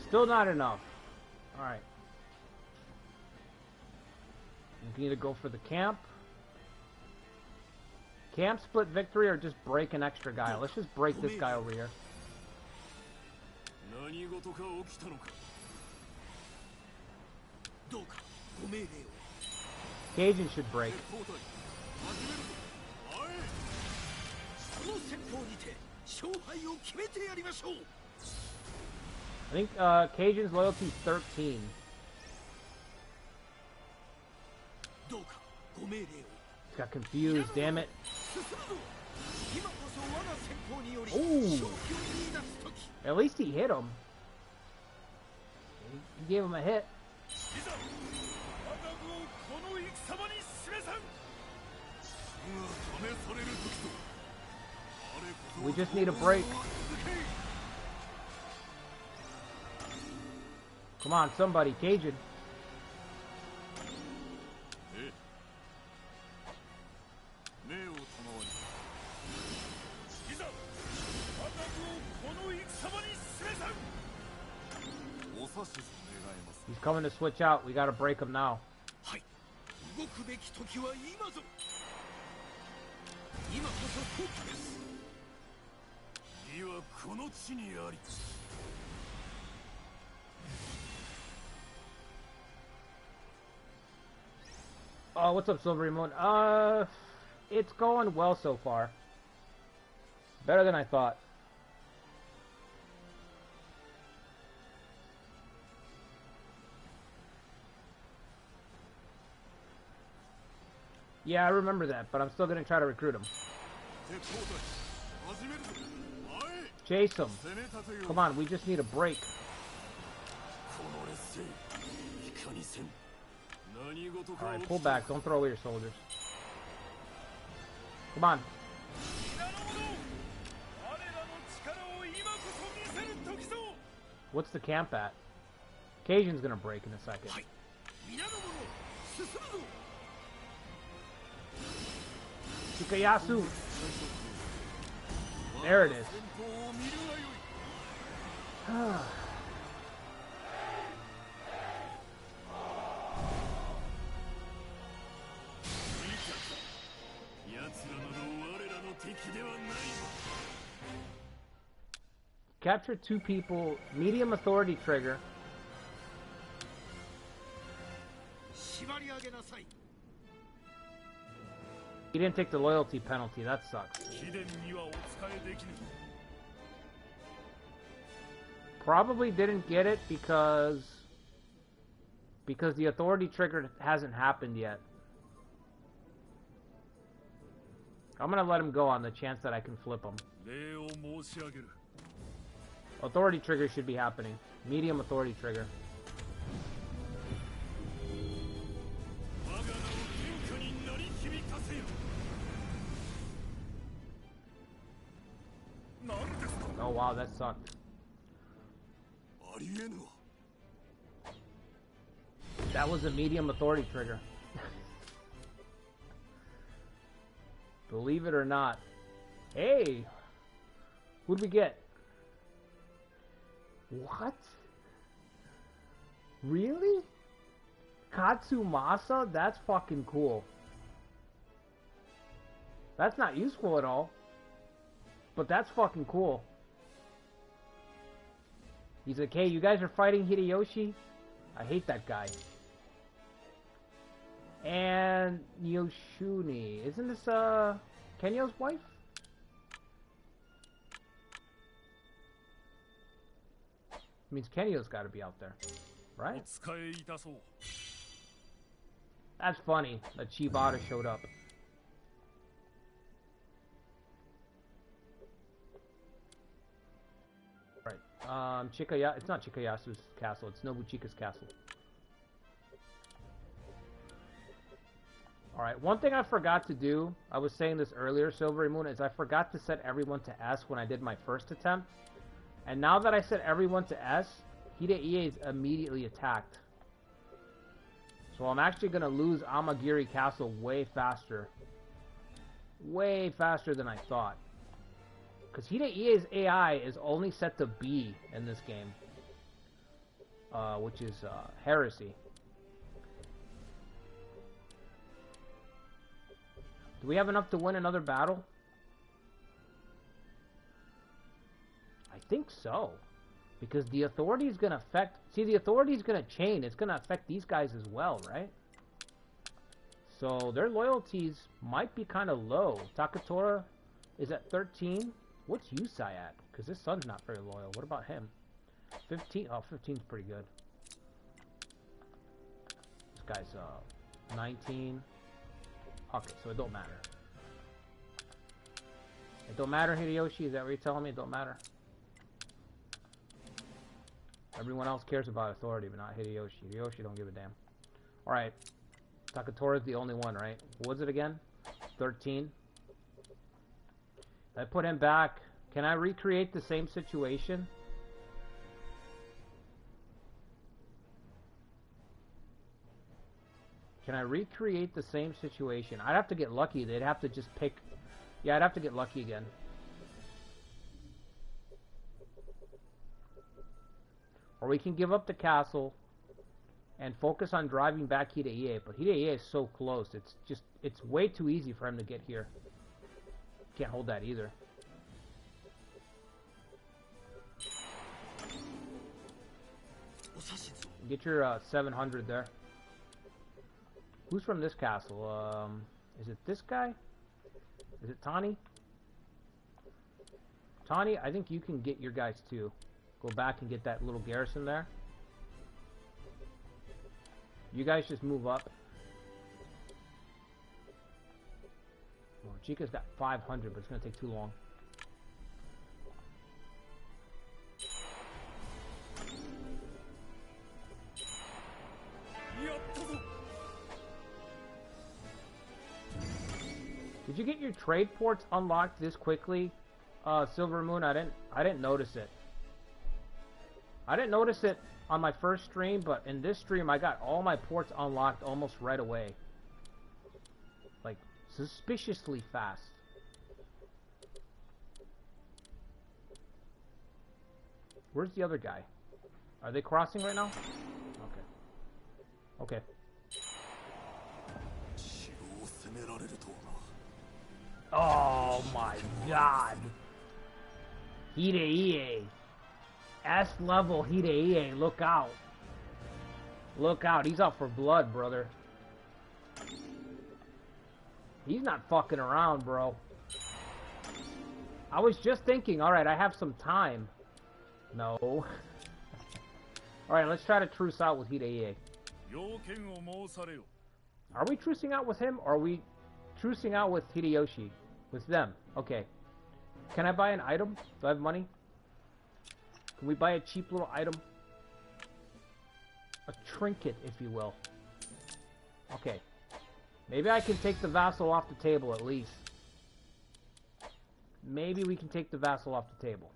Still not enough. Alright. You can either go for the camp. Camp split victory or just break an extra guy. Let's just break this guy over here. 何事か起きたのか。どうかご命令を。 Cajun should break. 交代始めるぞ。はい。この戦法にて勝敗を決めてやりましょう。 I think Cajun's loyalty is 13. どうかご命令を。 He's got confused, damn it. 進むぞ。今こそ我が戦法により Ooh. 勝機を見出す時。 At least he hit him. He gave him a hit. いざ我が軍をこの戦場に示さん。試される時と。 We just need a break. Come on, somebody, Cajun. He's coming to switch out. We gotta break him now. 動くべき時は今ぞ。今こそ時です。義はこの地にあり。 Oh, what's up, Silvery Moon? It's going well so far. Better than I thought. Yeah, I remember that, but I'm still gonna try to recruit him. Chase him. Come on, we just need a break. Alright, pull back. Don't throw away your soldiers. Come on. What's the camp at? Cajun's gonna break in a second. Tsukayasu! There it is. Capture 2 people, medium authority trigger. He didn't take the loyalty penalty, that sucks. Probably didn't get it because the authority trigger hasn't happened yet. I'm gonna let him go on the chance that I can flip him. Authority trigger should be happening. Medium authority trigger. Oh wow, that sucked. That was a medium authority trigger. Believe it or not. Hey! Who'd we get? What? Really? Katsumasa? That's fucking cool. That's not useful at all. But that's fucking cool. He's like, hey, you guys are fighting Hideyoshi? I hate that guy. And Yoshuni. Isn't this, Kenyo's wife? Means Kenyo's gotta be out there. Right? That's funny that Shibata showed up. Right. It's not Chikayasu's castle, it's Nobuchika's castle. Alright, one thing I forgot to do, I was saying this earlier, Silvery Moon, is I forgot to set everyone to S when I did my first attempt. And now that I set everyone to S, Hideiie is immediately attacked. So I'm actually going to lose Amagiri Castle way faster. Way faster than I thought. Because Hideie's AI is only set to B in this game. Which is heresy. Do we have enough to win another battle? I think so. Because the authority is going to affect... See, the authority is going to chain. It's going to affect these guys as well, right? So their loyalties might be kind of low. Takatora is at 13. What's Yusai at? Because his son's not very loyal. What about him? 15. Oh, 15's pretty good. This guy's 19. Okay, so it don't matter. It don't matter, Hideyoshi? Is that what you're telling me? It don't matter? Everyone else cares about authority, but not Hideyoshi. Hideyoshi don't give a damn. Alright. Takatora's the only one, right? What was it again? 13. I put him back. Can I recreate the same situation? Can I recreate the same situation? I'd have to get lucky. They'd have to just pick... Yeah, I'd have to get lucky again. Or we can give up the castle and focus on driving back Hideiie. But Hideiie is so close. It's way too easy for him to get here. Can't hold that either. Get your 700 there. Who's from this castle? Is it this guy? Is it Tani? Tani, I think you can get your guys too. Go back and get that little garrison there. You guys just move up. Motochika's got 500, but it's going to take too long. Did you get your trade ports unlocked this quickly, Silver Moon? I didn't notice it. I didn't notice it on my first stream, but in this stream I got all my ports unlocked almost right away. Like, suspiciously fast. Where's the other guy? Are they crossing right now? Okay. Okay. Oh my god. Hideiie. S level Hideiie. Look out. Look out. He's out for blood, brother. He's not fucking around, bro. I was just thinking, alright, I have some time. No. Alright, let's try to truce out with Hideiie. Are we trucing out with him, or are we trucing out with Hideyoshi? With them. Okay. Can I buy an item? Do I have money? Can we buy a cheap little item? A trinket, if you will. Okay. Maybe I can take the vassal off the table at least. Maybe we can take the vassal off the table.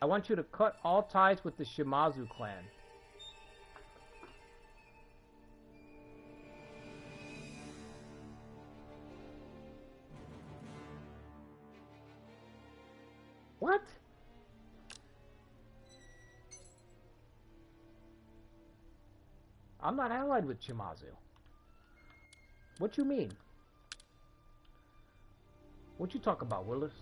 I want you to cut all ties with the Shimazu clan. What? I'm not allied with Shimazu. What you mean? What you talk about, Willis?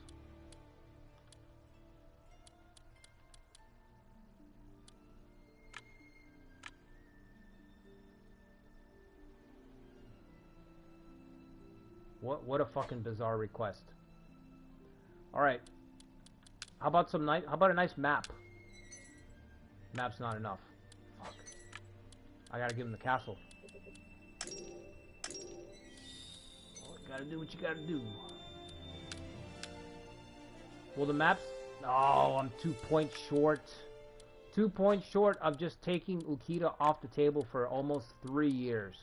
What a fucking bizarre request. Alright. How about a nice map? Map's not enough. Fuck. I gotta give him the castle. Well, you gotta do what you gotta do. Well, the map's... Oh, I'm 2 points short. 2 points short of just taking Ukita off the table for almost 3 years.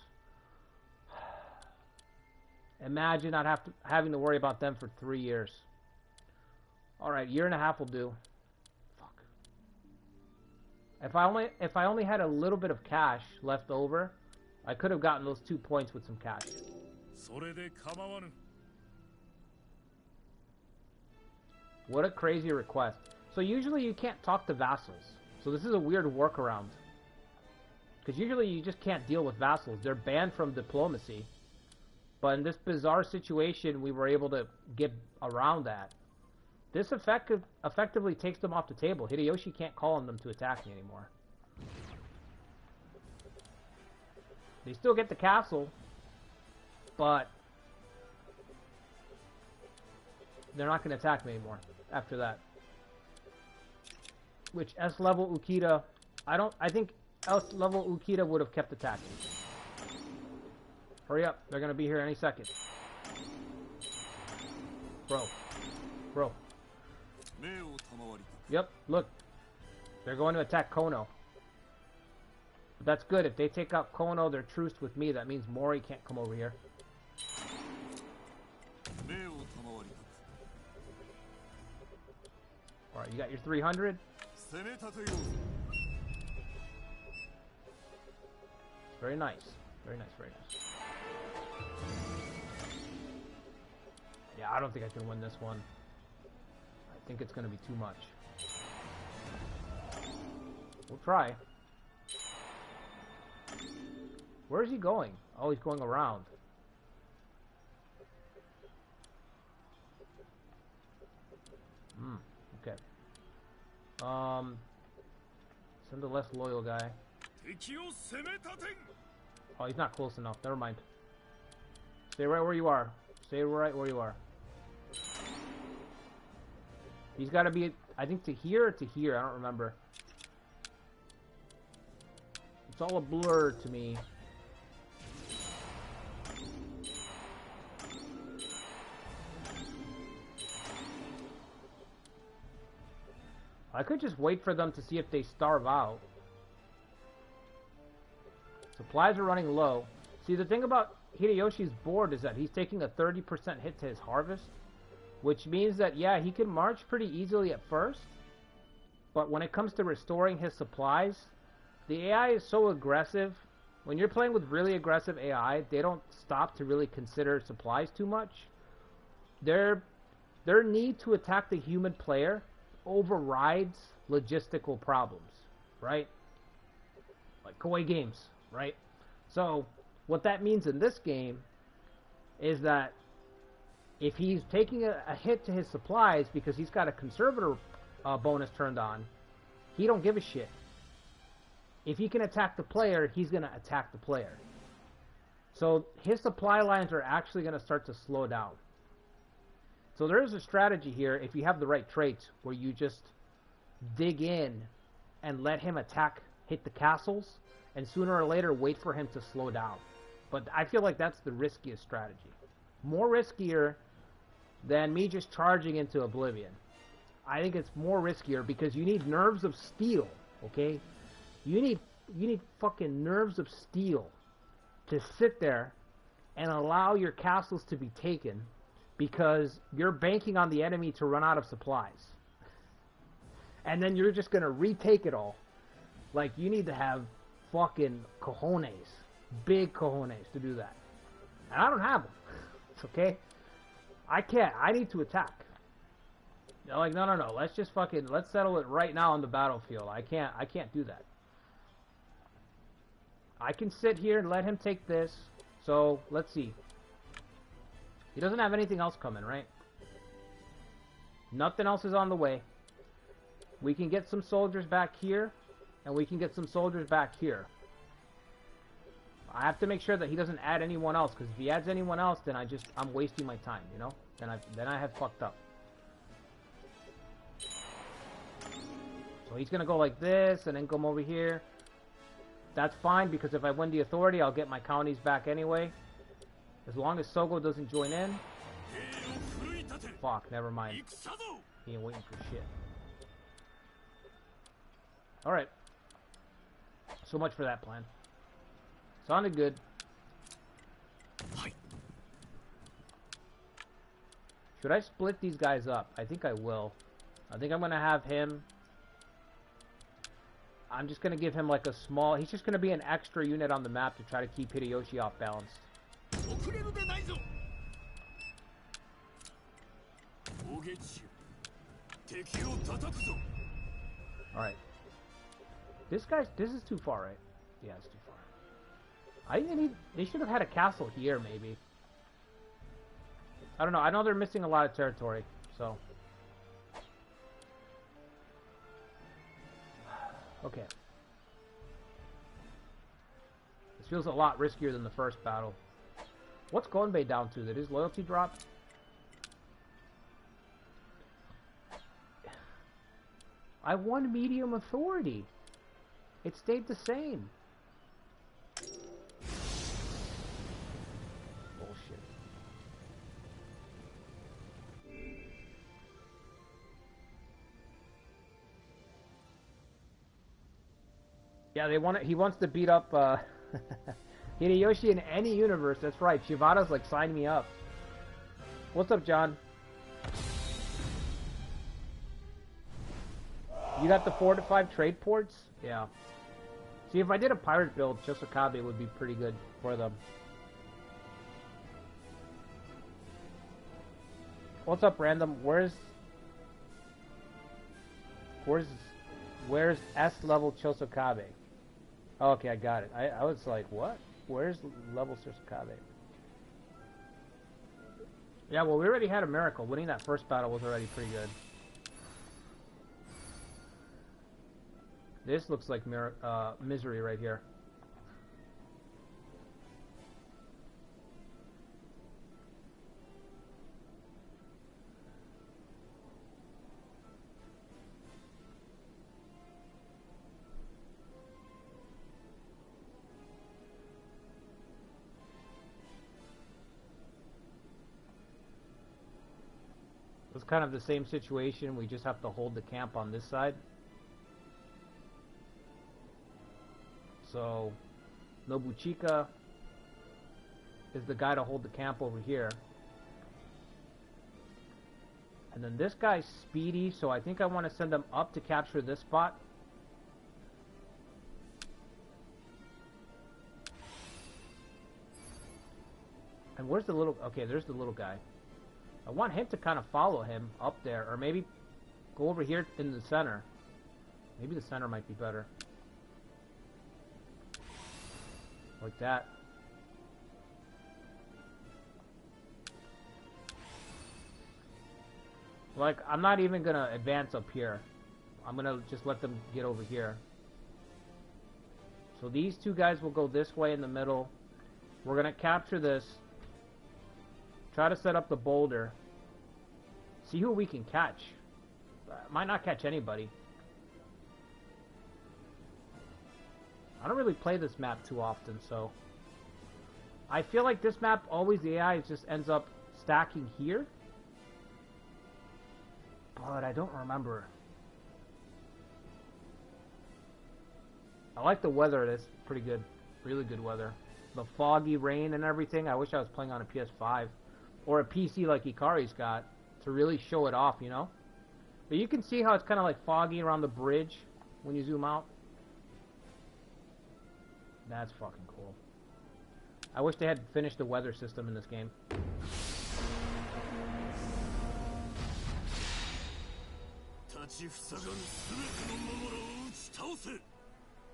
Imagine not having to worry about them for 3 years. Alright, year and a half will do. Fuck. If I only had a little bit of cash left over, I could have gotten those 2 points with some cash. What a crazy request. So usually you can't talk to vassals. So this is a weird workaround. Because usually you just can't deal with vassals. They're banned from diplomacy. But in this bizarre situation, we were able to get around that. This effectively takes them off the table. Hideyoshi can't call on them to attack me anymore. They still get the castle, but they're not going to attack me anymore after that. Which S level Ukita, I think S level Ukita would have kept attacking. Hurry up, they're going to be here any second. Bro. Yep, look. They're going to attack Kono. But that's good. If they take out Kono, they're truced with me. That means Mori can't come over here. Alright, you got your 300? Very nice. Very nice, very nice. Yeah, I don't think I can win this one. I think it's going to be too much. We'll try. Where is he going? Oh, he's going around. Okay. Send the less loyal guy. Oh, he's not close enough. Never mind. Stay right where you are. Stay right where you are. He's got to be, I think, to here or to here. I don't remember. It's all a blur to me. I could just wait for them to see if they starve out. Supplies are running low. See, the thing about Hideyoshi's board is that he's taking a 30% hit to his harvest, which means that, yeah, he can march pretty easily at first, but when it comes to restoring his supplies, the AI is so aggressive. When you're playing with really aggressive AI, they don't stop to really consider supplies too much. Their need to attack the human player overrides logistical problems, right? Like Koei Games, right? So what that means in this game is that if he's taking a hit to his supplies because he's got a conservator bonus turned on, he don't give a shit. If he can attack the player, he's going to attack the player. So his supply lines are actually going to start to slow down. So there is a strategy here, if you have the right traits, where you just dig in and let him hit the castles, and sooner or later wait for him to slow down. But I feel like that's the riskiest strategy. More riskier than me just charging into oblivion. I think it's more riskier because you need nerves of steel, okay? You need fucking nerves of steel to sit there and allow your castles to be taken because you're banking on the enemy to run out of supplies. And then you're just going to retake it all. Like, you need to have fucking cojones. Big cojones to do that. And I don't have them. It's okay? I can't. I need to attack. They're like, no. Let's just fucking, let's settle it right now on the battlefield. I can't do that. I can sit here and let him take this. So, let's see. He doesn't have anything else coming, right? Nothing else is on the way. We can get some soldiers back here, and we can get some soldiers back here. I have to make sure that he doesn't add anyone else, because if he adds anyone else, then I'm wasting my time, you know? Then I have fucked up. So he's gonna go like this, and then come over here. That's fine, because if I win the authority, I'll get my counties back anyway. As long as Sogo doesn't join in. Fuck, never mind. He ain't waiting for shit. Alright. So much for that plan. Sounded good. Should I split these guys up? I think I will. I think I'm going to have him... I'm just going to give him like a small... He's just going to be an extra unit on the map to try to keep Hideyoshi off balance. Alright. This is too far, right? Yeah, it's too far. They should have had a castle here, maybe. I don't know. I know they're missing a lot of territory, so. Okay. This feels a lot riskier than the first battle. What's Gonbei down to? Did his loyalty drop? I won medium authority. It stayed the same. Bullshit. Yeah, they want it. He wants to beat up Hideyoshi in any universe. That's right. Shibata's like, sign me up. What's up, John? You got the 4 to 5 trade ports? Yeah. See, if I did a pirate build, Chosokabe would be pretty good for them. What's up, random? Where's S level Chosokabe? Oh, okay, I got it. I was like, what? Where's level Chosokabe? Yeah, well, we already had a miracle. Winning that first battle was already pretty good. This looks like misery right here. It's kind of the same situation. We just have to hold the camp on this side. So, Nobuchika is the guy to hold the camp over here. And then this guy's speedy, so I think I want to send him up to capture this spot. And where's the little... Okay, there's the little guy. I want him to kind of follow him up there, or maybe go over here in the center. Maybe the center might be better. Like that. Like, I'm not even gonna advance up here. I'm gonna just let them get over here. So these two guys will go this way in the middle. We're gonna capture this. Try to set up the boulder. See who we can catch. Might not catch anybody. I don't really play this map too often, so... I feel like this map, always the AI just ends up stacking here. But I don't remember. I like the weather, it's pretty good. Really good weather. The foggy rain and everything. I wish I was playing on a PS5. Or a PC like Ikari's got. To really show it off, you know? But you can see how it's kind of like foggy around the bridge when you zoom out. That's fucking cool. I wish they had finished the weather system in this game.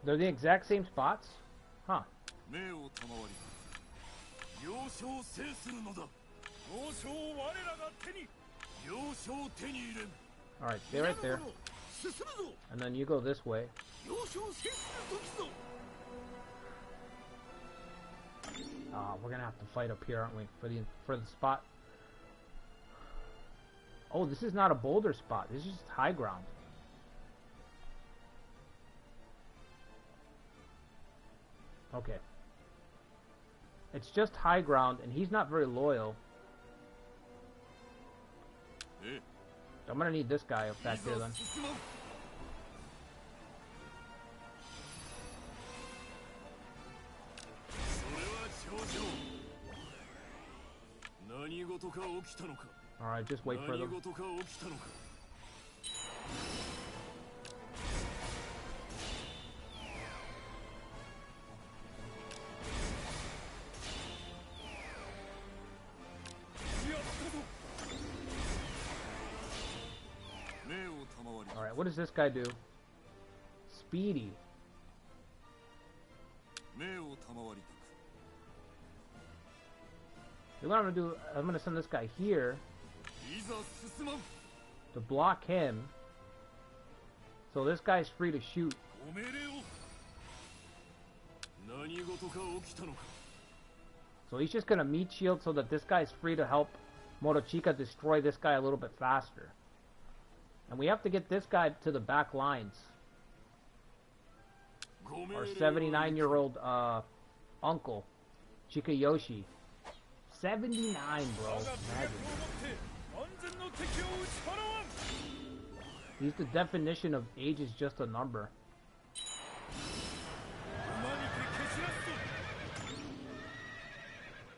They're the exact same spots? Huh. Alright, stay right there. And then you go this way. We're gonna have to fight up here, aren't we? For the spot. Oh, this is not a boulder spot. This is just high ground. Okay. It's just high ground, and he's not very loyal. I'm gonna need this guy up back there then. Alright, just wait for them. Alright, what does this guy do? Speedy. So what I'm gonna do, I'm gonna send this guy here to block him. So this guy's free to shoot. So he's just gonna meat shield so that this guy's free to help Motochika destroy this guy a little bit faster. And we have to get this guy to the back lines. Our 79-year-old uncle, Chikayoshi. 79, bro. Imagine. He's the definition of age is just a number.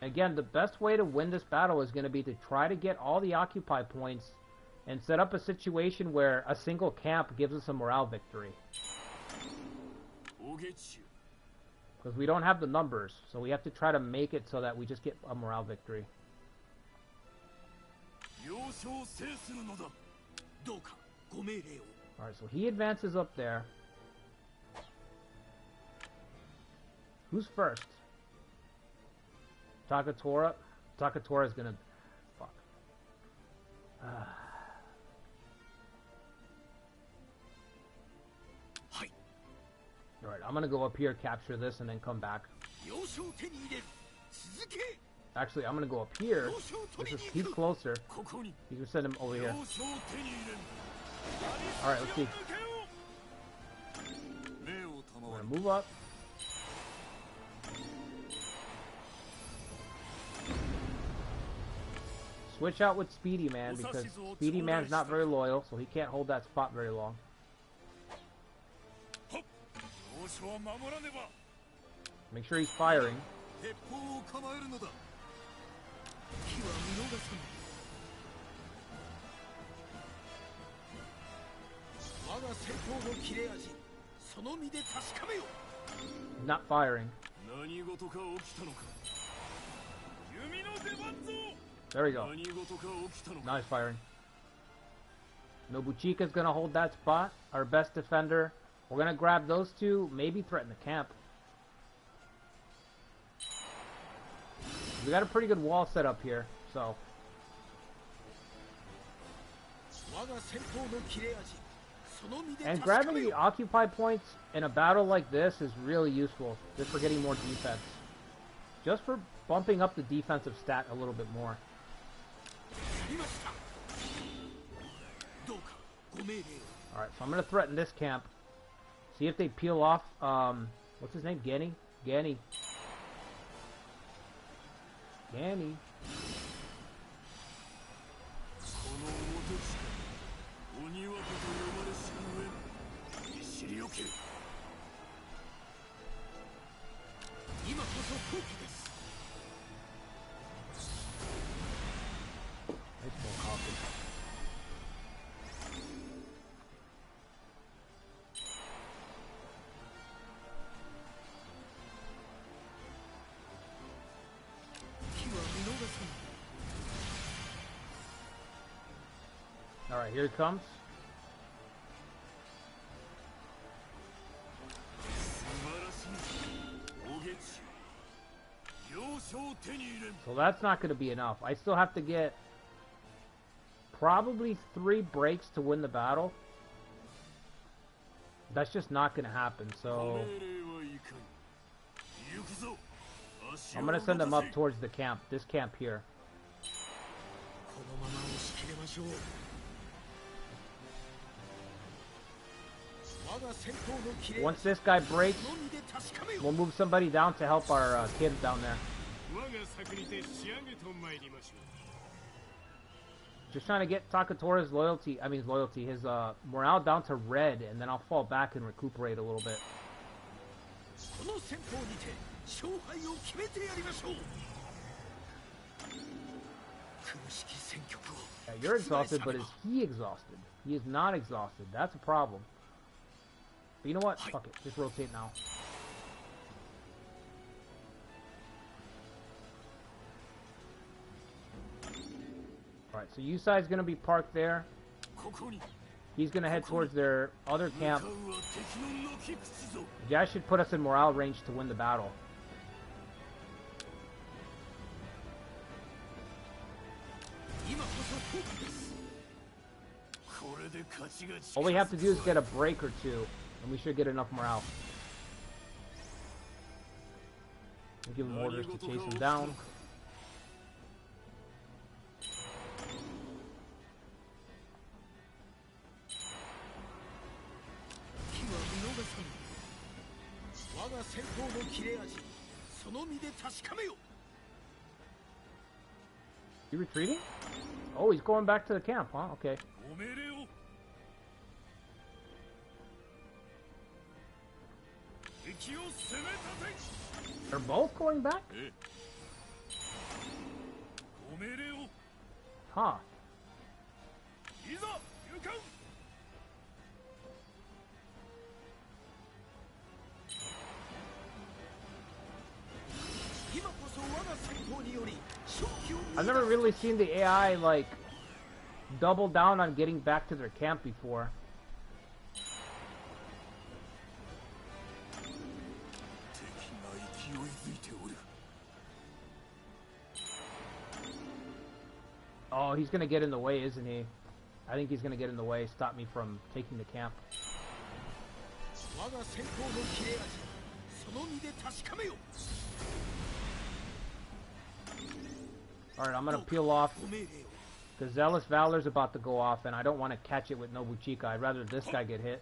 Again, the best way to win this battle is going to be to try to get all the occupy points and set up a situation where a single camp gives us a morale victory. Because we don't have the numbers, so we have to try to make it so that we just get a morale victory. Alright, so he advances up there. Who's first? Takatora? Takatora's gonna... Fuck. Alright, I'm gonna go up here, capture this, and then come back. Actually, I'm gonna go up here. He's closer. You can send him over here. Alright, let's see. I'm gonna move up. Switch out with Speedy Man, because Speedy Man's not very loyal, so he can't hold that spot very long. Make sure he's firing. Not firing. There we go. Nice firing. Nobuchika's gonna hold that spot. Our best defender. We're gonna grab those two, maybe threaten the camp. We got a pretty good wall set up here, so. And grabbing the occupy points in a battle like this is really useful, just for getting more defense. Just for bumping up the defensive stat a little bit more. Alright, so I'm gonna threaten this camp. See if they peel off, what's his name? Genny? Genny. Genny. Alright, here it comes. So that's not going to be enough. I still have to get probably 3 breaks to win the battle. That's just not going to happen, so I'm going to send them up towards the camp, this camp here. Once this guy breaks, we'll move somebody down to help our kids down there. Just trying to get Takatora's loyalty, his morale down to red, and then I'll fall back and recuperate a little bit. Yeah, you're exhausted, but is he exhausted? He is not exhausted. That's a problem. But you know what? Fuck it. Just rotate now. Alright, so Yusai's gonna be parked there. He's gonna head towards their other camp. That should put us in morale range to win the battle. All we have to do is get a break or two, and we should get enough morale. We'll give him orders to chase him down. He retreating? Oh, he's going back to the camp, huh? Okay. They're both going back? Huh. I've never really seen the AI, like, double down on getting back to their camp before. Oh, he's gonna get in the way, isn't he? I think he's gonna get in the way, stop me from taking the camp. Alright, I'm gonna peel off. The Zealous Valor's about to go off, and I don't want to catch it with Nobuchika. I'd rather this guy get hit.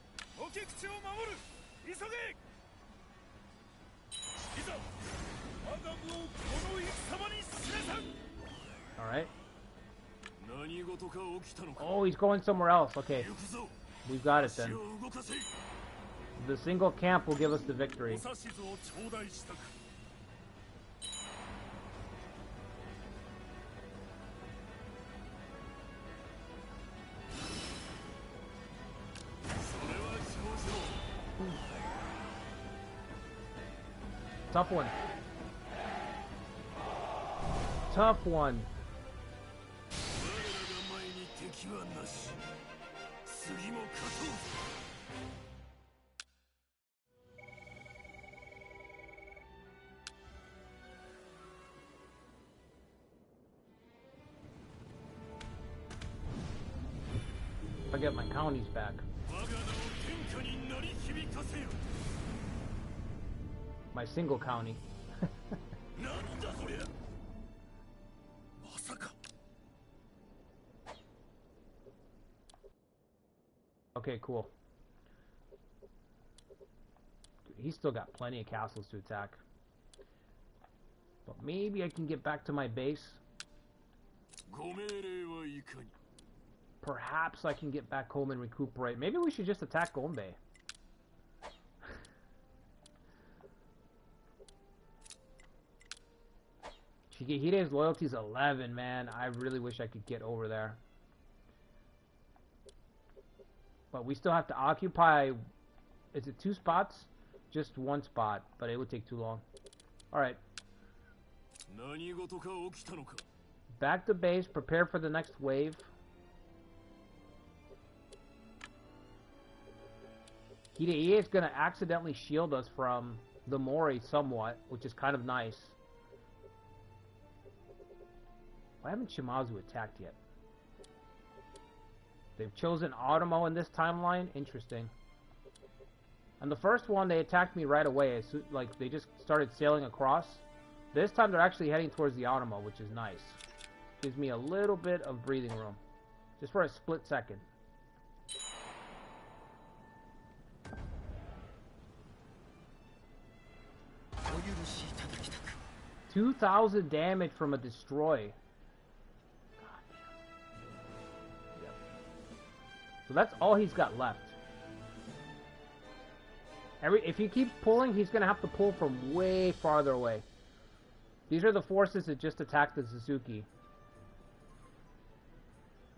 Alright. Oh, he's going somewhere else. Okay. We've got it then. The single camp will give us the victory. Tough one. Tough one. I get my counties back. My single county. Okay, cool. He's still got plenty of castles to attack. But maybe I can get back to my base. Perhaps I can get back home and recuperate. Maybe we should just attack Gombe. Shigehide's loyalty is 11, man. I really wish I could get over there. But we still have to occupy... Is it 2 spots? Just 1 spot, but it would take too long. Alright. Back to base, prepare for the next wave. Hidei is going to accidentally shield us from the Mori somewhat, which is kind of nice. Why haven't Shimazu attacked yet? They've chosen Automo in this timeline? Interesting. And the first one, they attacked me right away. Like, they just started sailing across. This time, they're actually heading towards the Automo, which is nice. Gives me a little bit of breathing room. Just for a split second. 2,000 damage from a destroy. Yep. So that's all he's got left. If he keeps pulling, he's going to have to pull from way farther away. These are the forces that just attacked the Suzuki.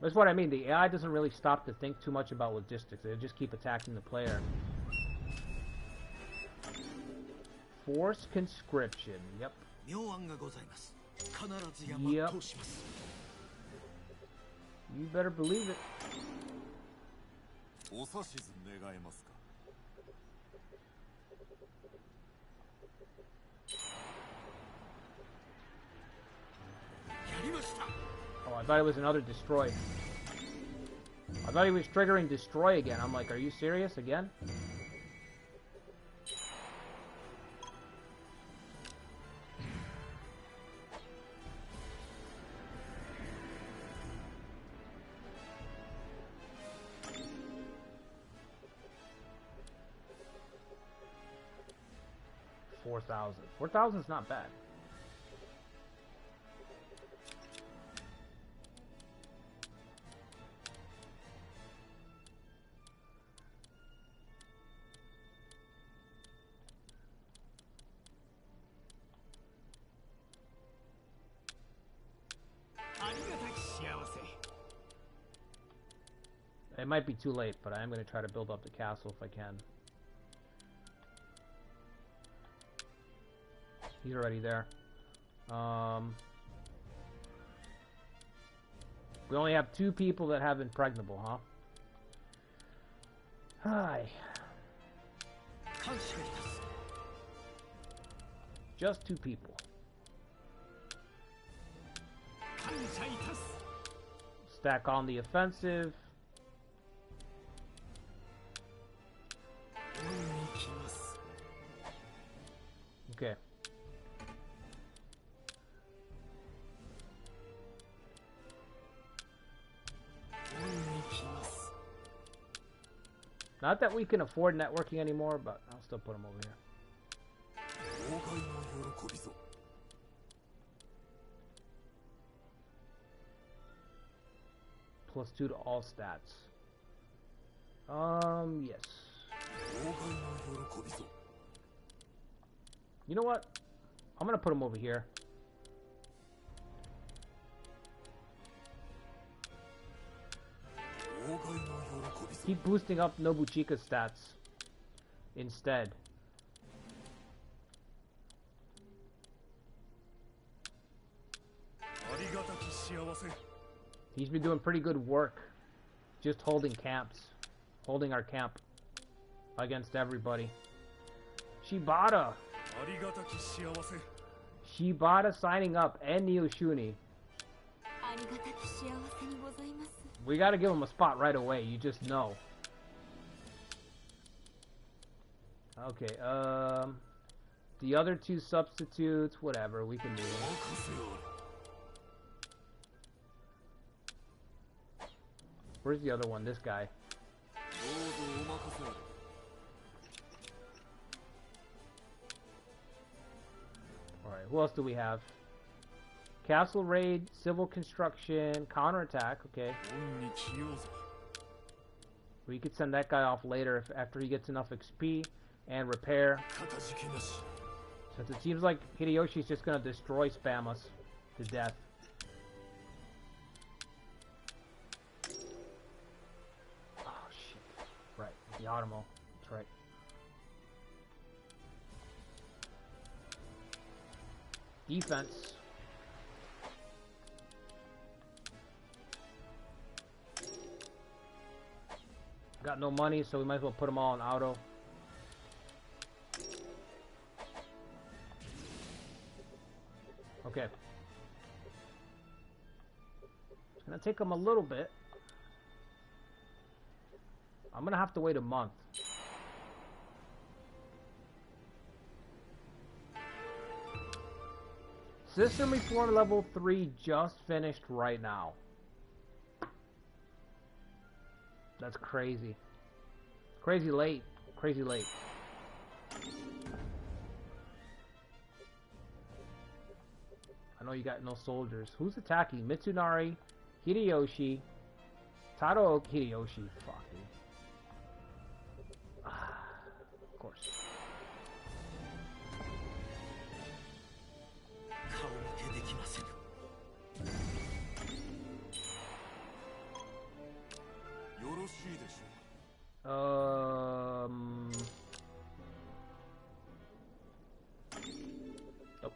That's what I mean. The AI doesn't really stop to think too much about logistics. They just keep attacking the player. Force conscription. Yep. Yep. You better believe it. Oh, I thought it was another destroy. I thought he was triggering destroy again. I'm like, are you serious again? $4,000 is not bad. It might be too late, but I am going to try to build up the castle if I can. He's already there. We only have 2 people that have impregnable, huh? Hi. Just 2 people. Stack on the offensive. Okay. Not that we can afford networking anymore, but I'll still put them over here. +2 to all stats. Yes. You know what? I'm gonna put him over here. Keep boosting up Nobuchika's stats instead. He's been doing pretty good work just holding camps. Holding our camp against everybody. Shibata! Shibata signing up, and Niyoshuni. We gotta give him a spot right away, you just know. Okay, the other 2 substitutes, whatever, we can do them. Where's the other one? This guy. Alright, who else do we have? Castle raid, civil construction, counterattack, okay. We could send that guy off later after he gets enough XP and repair. Since it seems like Hideyoshi's just gonna destroy spam us to death. Oh shit. Right, the Automo. That's right. Defense. Got no money, so we might as well put them all in auto. Okay. It's gonna take them a little bit. I'm gonna have to wait a month. System Reform level 3 just finished right now. That's crazy. Crazy late. Crazy late. I know you got no soldiers. Who's attacking? Mitsunari, Hideyoshi, Taro Hideyoshi. Fuck, dude. Of course.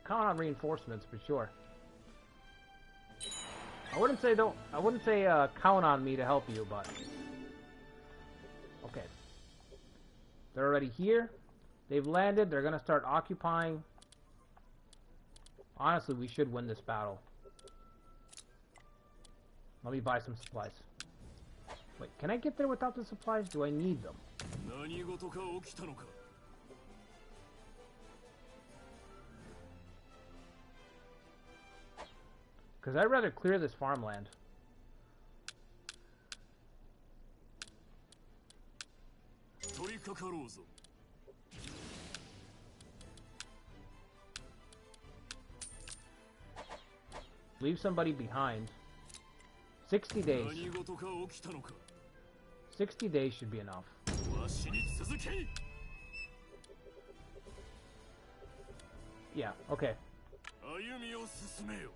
Count on reinforcements for sure. I wouldn't say count on me to help you, but okay. They're already here. They've landed. They're gonna start occupying. Honestly, we should win this battle. Let me buy some supplies. Wait, can I get there without the supplies? Do I need them? 何事か起きたのか Because I'd rather clear this farmland. Leave somebody behind. 60 days. 60 days should be enough. Yeah, okay. 歩みを進めよ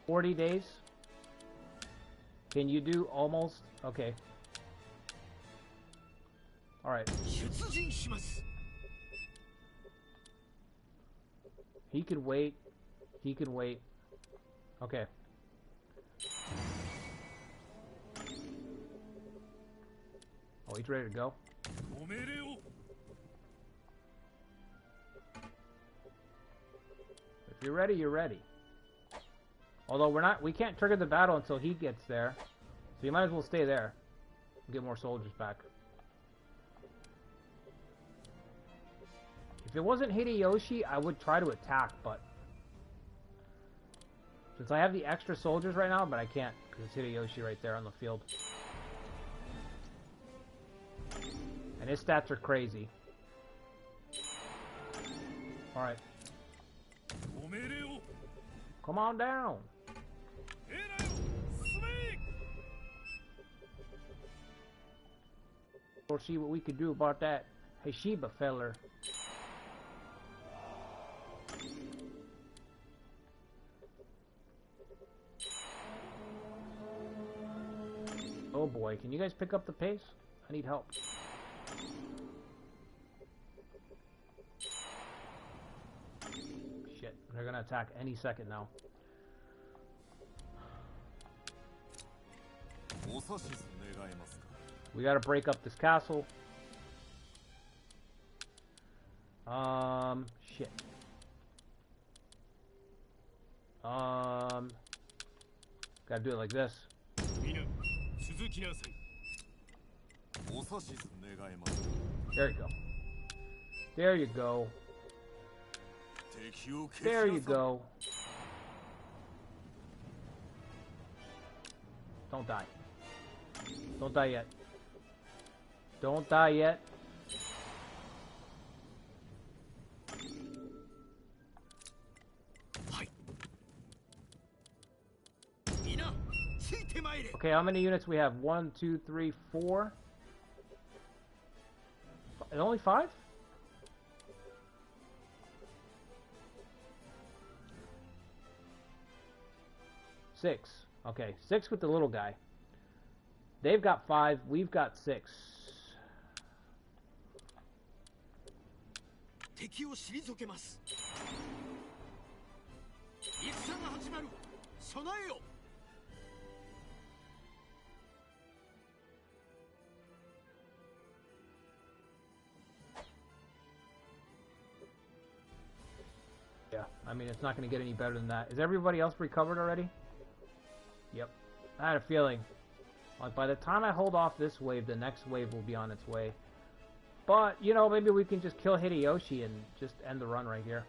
40 days? Can you do almost? Okay. Alright. He can wait. He can wait. Okay. Oh, he's ready to go. If you're ready, you're ready. Although we can't trigger the battle until he gets there. So you might as well stay there. And get more soldiers back. If it wasn't Hideyoshi, I would try to attack, but... Since I have the extra soldiers right now, but I can't, because it's Hideyoshi right there on the field. And his stats are crazy. Alright. Come on down! We'll see what we can do about that Hashiba feller. Oh boy, can you guys pick up the pace? I need help. Shit, they're gonna attack any second now. We gotta break up this castle. Shit. Gotta do it like this. There you go. There you go. There you go. Don't die. Don't die yet. Don't die yet. Okay, how many units we have? 1, 2, 3, 4. Only 5? Six. Okay, 6 with the little guy. They've got 5. We've got 6. Yeah, I mean, it's not going to get any better than that. Is everybody else recovered already? Yep. I had a feeling. Like, by the time I hold off this wave, the next wave will be on its way. But, you know, maybe we can just kill Hideyoshi and just end the run right here.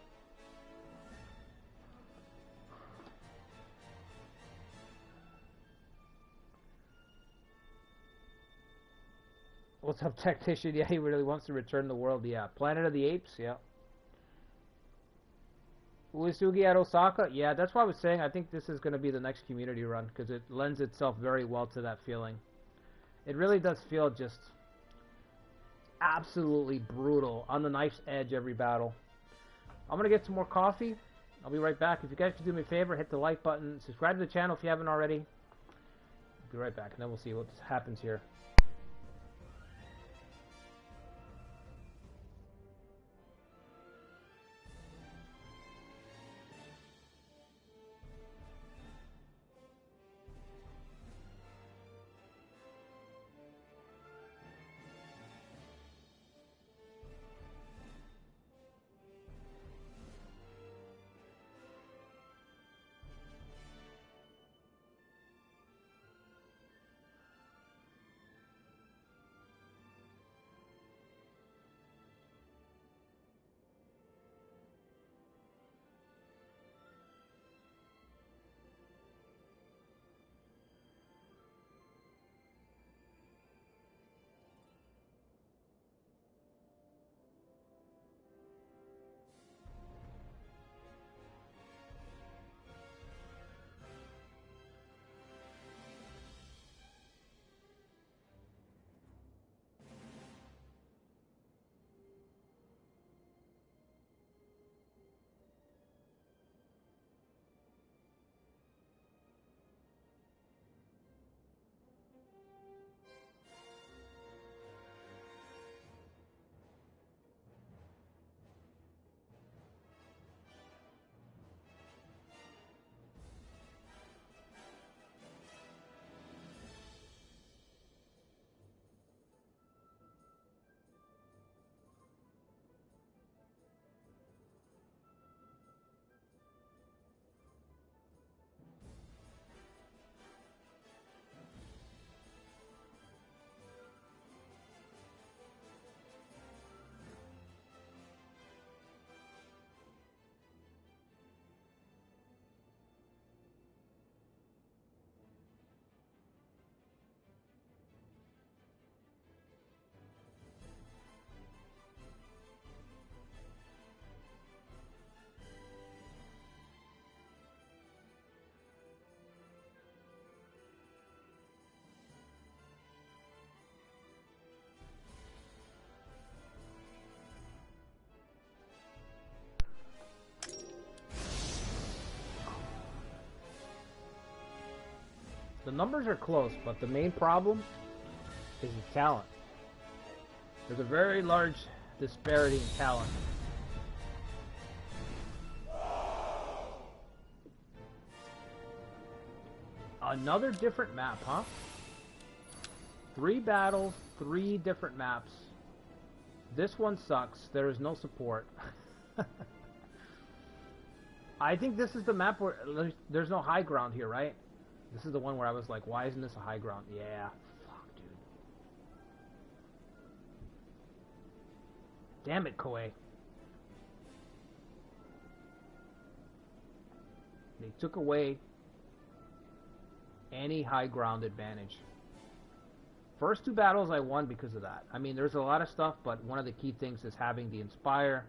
What's up, Tactician? Yeah, he really wants to return the world. Yeah. Planet of the Apes? Yeah. Uesugi at Osaka? Yeah, that's why I was saying I think this is going to be the next community run, because it lends itself very well to that feeling. It really does feel just absolutely brutal, on the knife's edge every battle. I'm going to get some more coffee. I'll be right back. If you guys could do me a favor, hit the like button, subscribe to the channel if you haven't already. I'll be right back, and then we'll see what happens here. The numbers are close, but the main problem is the talent. There's a very large disparity in talent. Another different map, huh? 3 battles, 3 different maps. This one sucks. There is no support. I think this is the map where there's no high ground here, right? This is the one where I was like, why isn't this a high ground? Yeah. Fuck, dude. Damn it, Koei. They took away any high ground advantage. First 2 battles I won because of that. I mean, there's a lot of stuff, but one of the key things is having the Inspire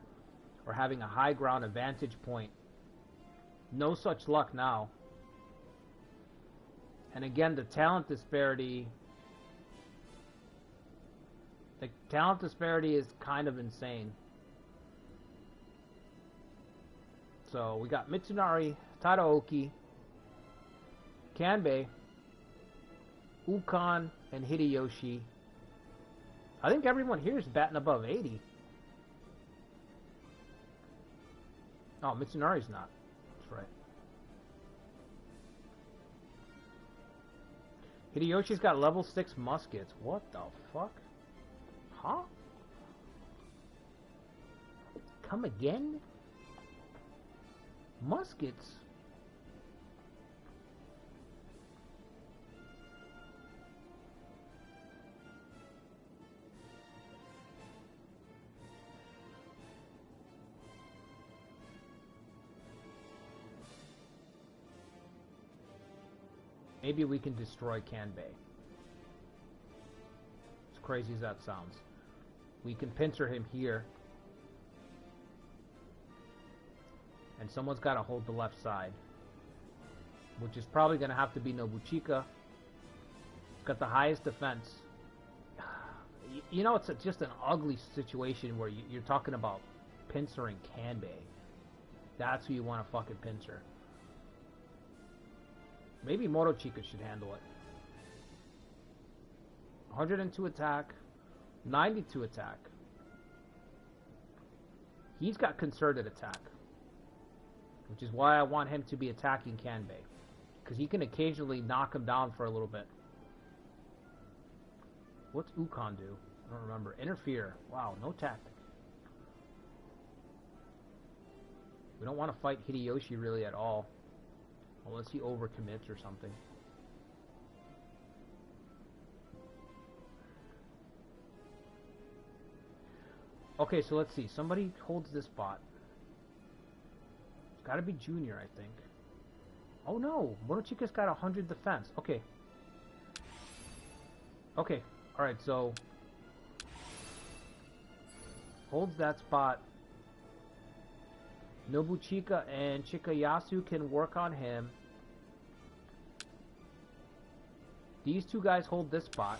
or having a high ground advantage point. No such luck now. And again, the talent disparity... The talent disparity is kind of insane. So, we got Mitsunari, Tadaoki, Kanbei, Ukon, and Hideyoshi. I think everyone here is batting above 80. Oh, Mitsunari's not. That's right. Hideyoshi's got level 6 muskets. What the fuck? Huh? Come again? Muskets? Maybe we can destroy Kanbei. As crazy as that sounds. We can pincer him here. And someone's got to hold the left side. Which is probably going to have to be Nobuchika. It's got the highest defense. You know, it's just an ugly situation where you're talking about pincering Kanbei. That's who you want to fucking pincer. Maybe Motochikas should handle it. 102 attack, 92 attack. He's got concerted attack, which is why I want him to be attacking Kanbei, because he can occasionally knock him down for a little bit. What's Ukon do? I don't remember. Interfere. Wow, no tactic. We don't want to fight Hideyoshi really at all. Unless he overcommits or something. Okay, so let's see. Somebody holds this spot. It's gotta be Junior, I think. Oh no! Motochika's got 100 defense. Okay. Okay. Alright, so... holds that spot. Nobuchika and Chikayasu can work on him. These 2 guys hold this spot.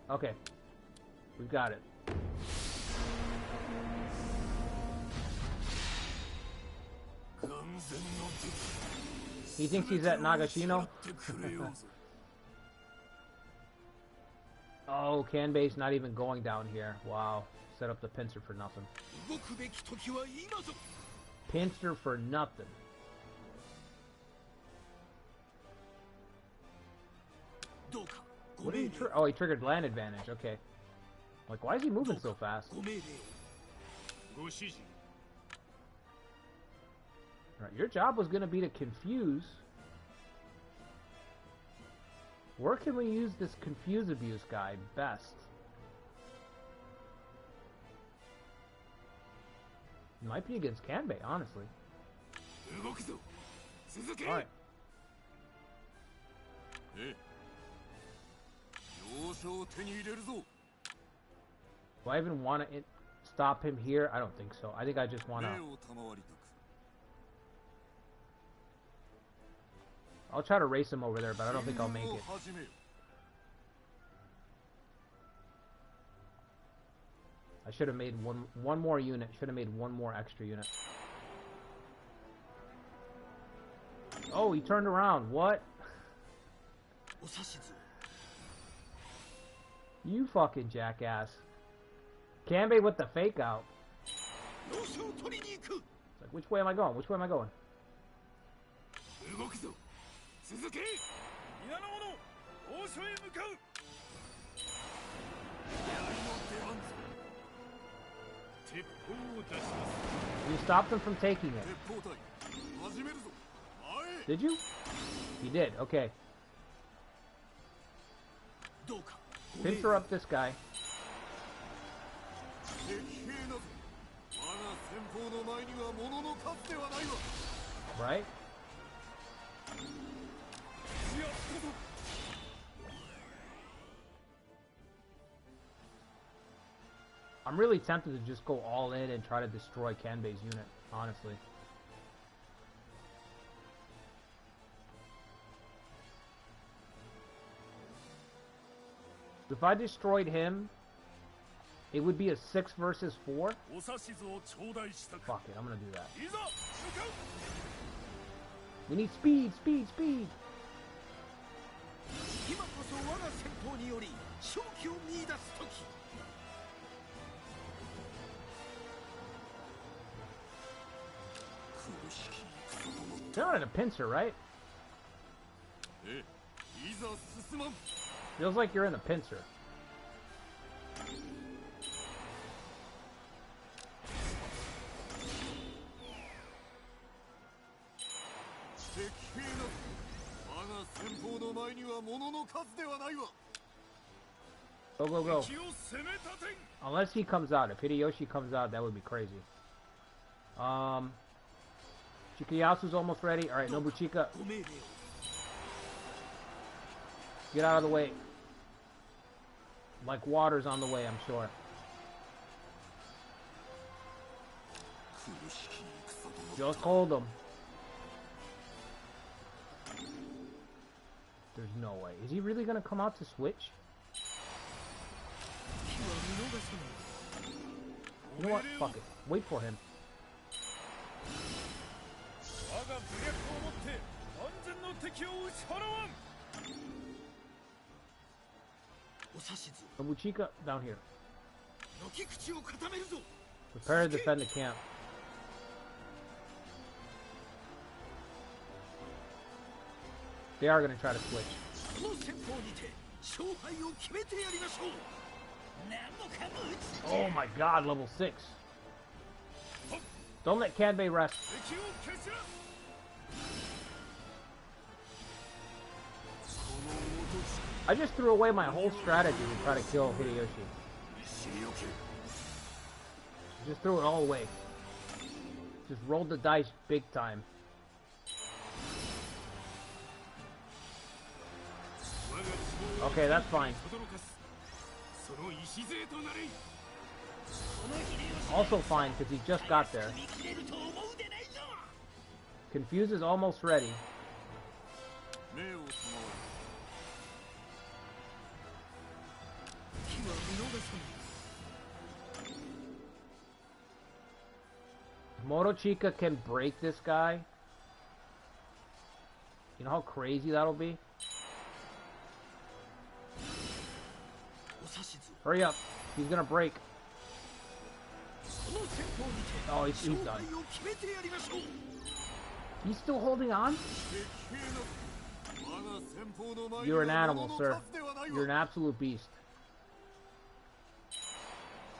Okay. We've got it. He thinks he's at Nagashino? Oh, Kanbei's not even going down here. Wow. Set up the pincer for nothing. Pincer for nothing. What did he oh, he triggered land advantage. Okay. Like, why is he moving so fast? Right, your job was going to be to confuse. Where can we use this confuse abuse guy best? It might be against Kanbei, honestly. Alright. Do I even want to stop him here? I don't think so. I think I just want to... I'll try to race him over there, but I don't think I'll make it. I should have made one more unit. Should have made one more extra unit. Oh, he turned around. What? You fucking jackass. Kanbei with the fake out. It's like, which way am I going? Which way am I going? You stopped him from taking it. Did you? He did, okay. Pincer up this guy. Right? I'm really tempted to just go all in and try to destroy Kanbei's unit, honestly. If I destroyed him, it would be a 6 versus 4. Fuck it, I'm gonna do that. We need speed, speed, speed! They're not in a pincer, right? Feels like you're in a pincer. Go, go, go. Unless he comes out. If Hideyoshi comes out, that would be crazy. Chikayasu's almost ready. Alright, Nobuchika. Get out of the way. Like water's on the way, I'm sure. Just hold him. There's no way. Is he really gonna come out to switch? You know what? Fuck it. Wait for him. Nobuchika, down here. Prepare to defend the camp. They are going to try to switch. Oh my god, level 6. Don't let Kanbei rest. I just threw away my whole strategy to try to kill Hideyoshi. Just threw it all away. Just rolled the dice big time. Okay, that's fine. Also fine, because he just got there. Confuse is almost ready. Motochika can break this guy. You know how crazy that'll be? Hurry up. He's gonna break. Oh, he's done. He's still holding on? You're an animal, sir. You're an absolute beast.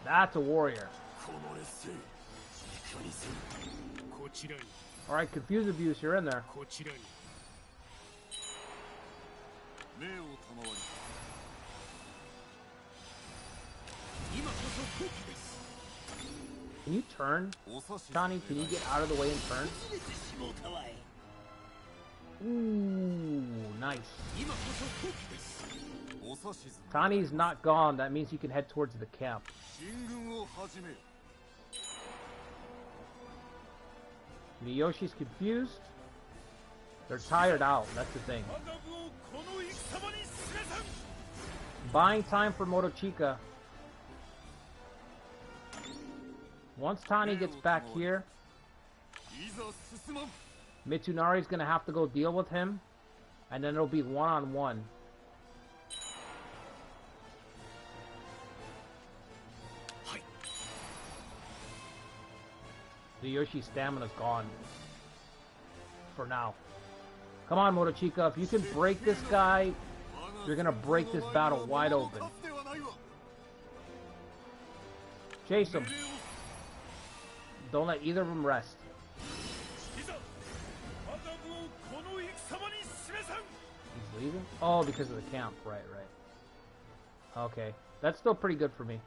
That's a warrior. Alright, confuse abuse, you're in there. Can you turn? Johnny, can you get out of the way and turn? Ooh, nice. Tani's not gone, that means you can head towards the camp. Miyoshi's confused. They're tired out, that's the thing. Buying time for Motochika. Once Tani gets back here, Mitsunari's gonna have to go deal with him, and then it'll be one-on-one. The Yoshi's stamina's gone. For now. Come on, Motochika. If you can break this guy, you're gonna break this battle wide open. Chase him. Don't let either of them rest. He's leaving? Oh, because of the camp. Right, right. Okay. That's still pretty good for me.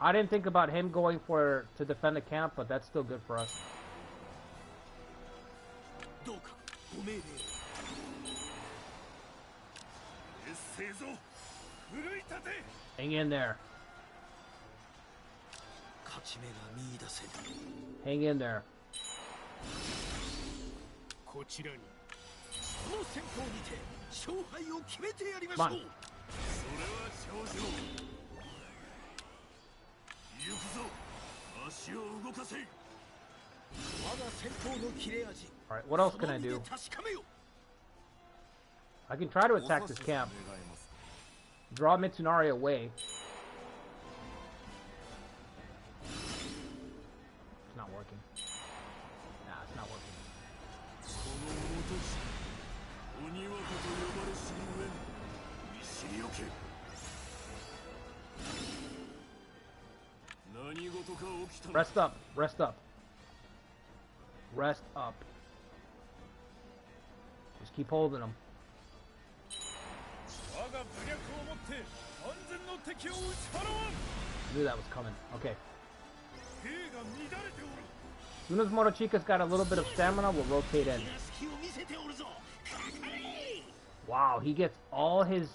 I didn't think about him going to defend the camp, but that's still good for us. Hang in there. Hang in there. Come on. Alright, what else can I do? I can try to attack this camp. Draw Mitsunari away. It's not working. Nah, it's not working. Rest up, rest up. Rest up. Just keep holding him. Knew that was coming. Okay. As soon as Motochika's got a little bit of stamina, we'll rotate in. Wow, he gets all his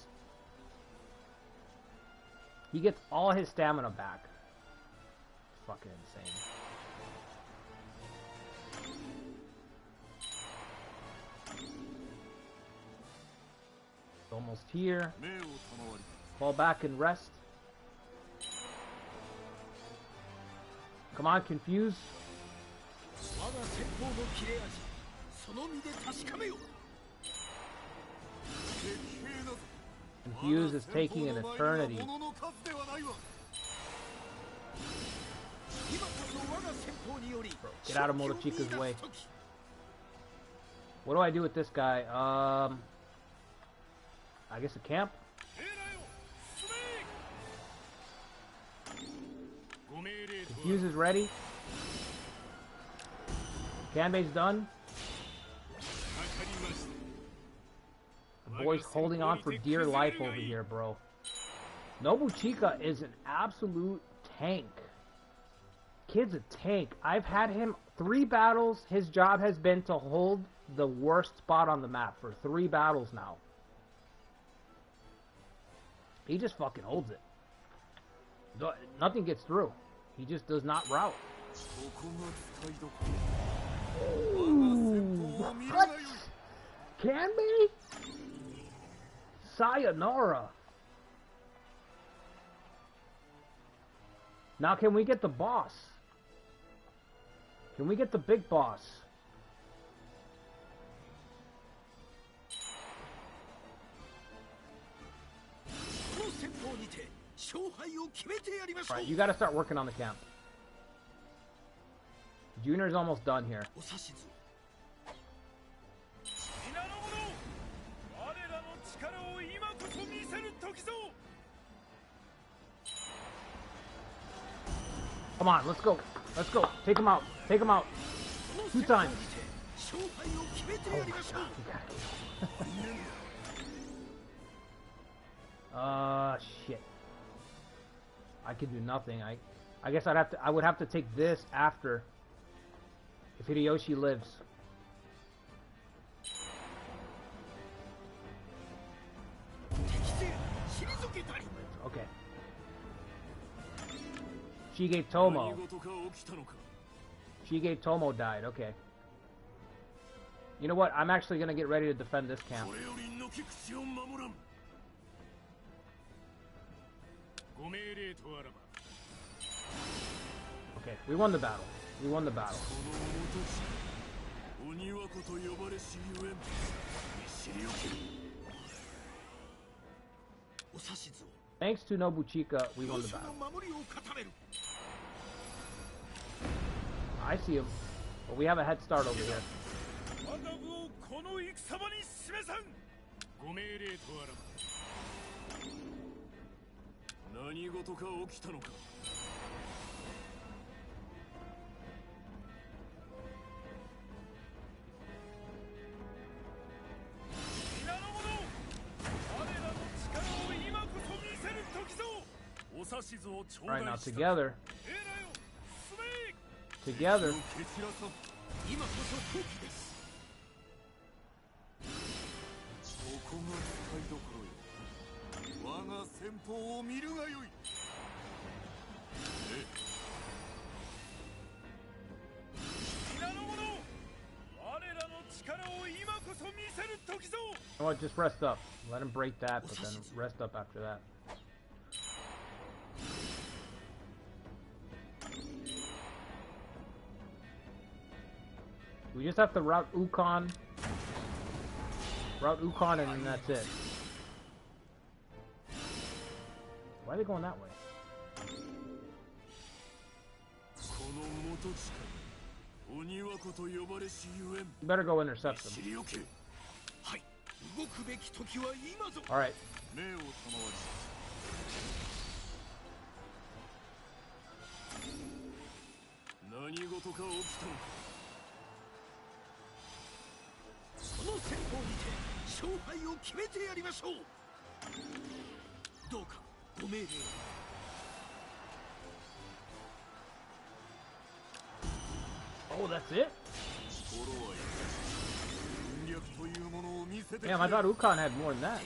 stamina back. Fucking insane. Almost here. Fall back and rest. Come on, Confuse. Confuse is taking an eternity. Bro, get out of Motochika's way. What do I do with this guy? I guess a camp? Confuse is ready. Kanbei's done. The boy's holding on for dear life over here, bro. Nobuchika is an absolute tank. Kid's a tank. I've had him 3 battles. His job has been to hold the worst spot on the map for 3 battles now. He just fucking holds it. Nothing gets through. He just does not route. Ooh, what? Kanbei? Sayonara. Now can we get the boss? Can we get the big boss? Alright, you gotta start working on the camp. Junior's almost done here. Come on, let's go. Let's go. Take him out. Take him out. 2 times. Oh my god, you gotta kill. Shit. I can do nothing. I guess I would have to take this after if Hideyoshi lives. Okay. Shige Tomo. Shige Tomo died. Okay. You know what? I'm actually gonna get ready to defend this camp. Okay, we won the battle. We won the battle. Thanks to Nobuchika, we won the battle. I see him, but we have a head start over here. Alright, now together. Together. You know what, just rest up. Let him break that, but then rest up after that. We just have to route Ukon. Route Ukon and then that's it. Why are they going that way? You better go intercept them. Alright. Oh, that's it? Damn, I thought Ukon had more than that.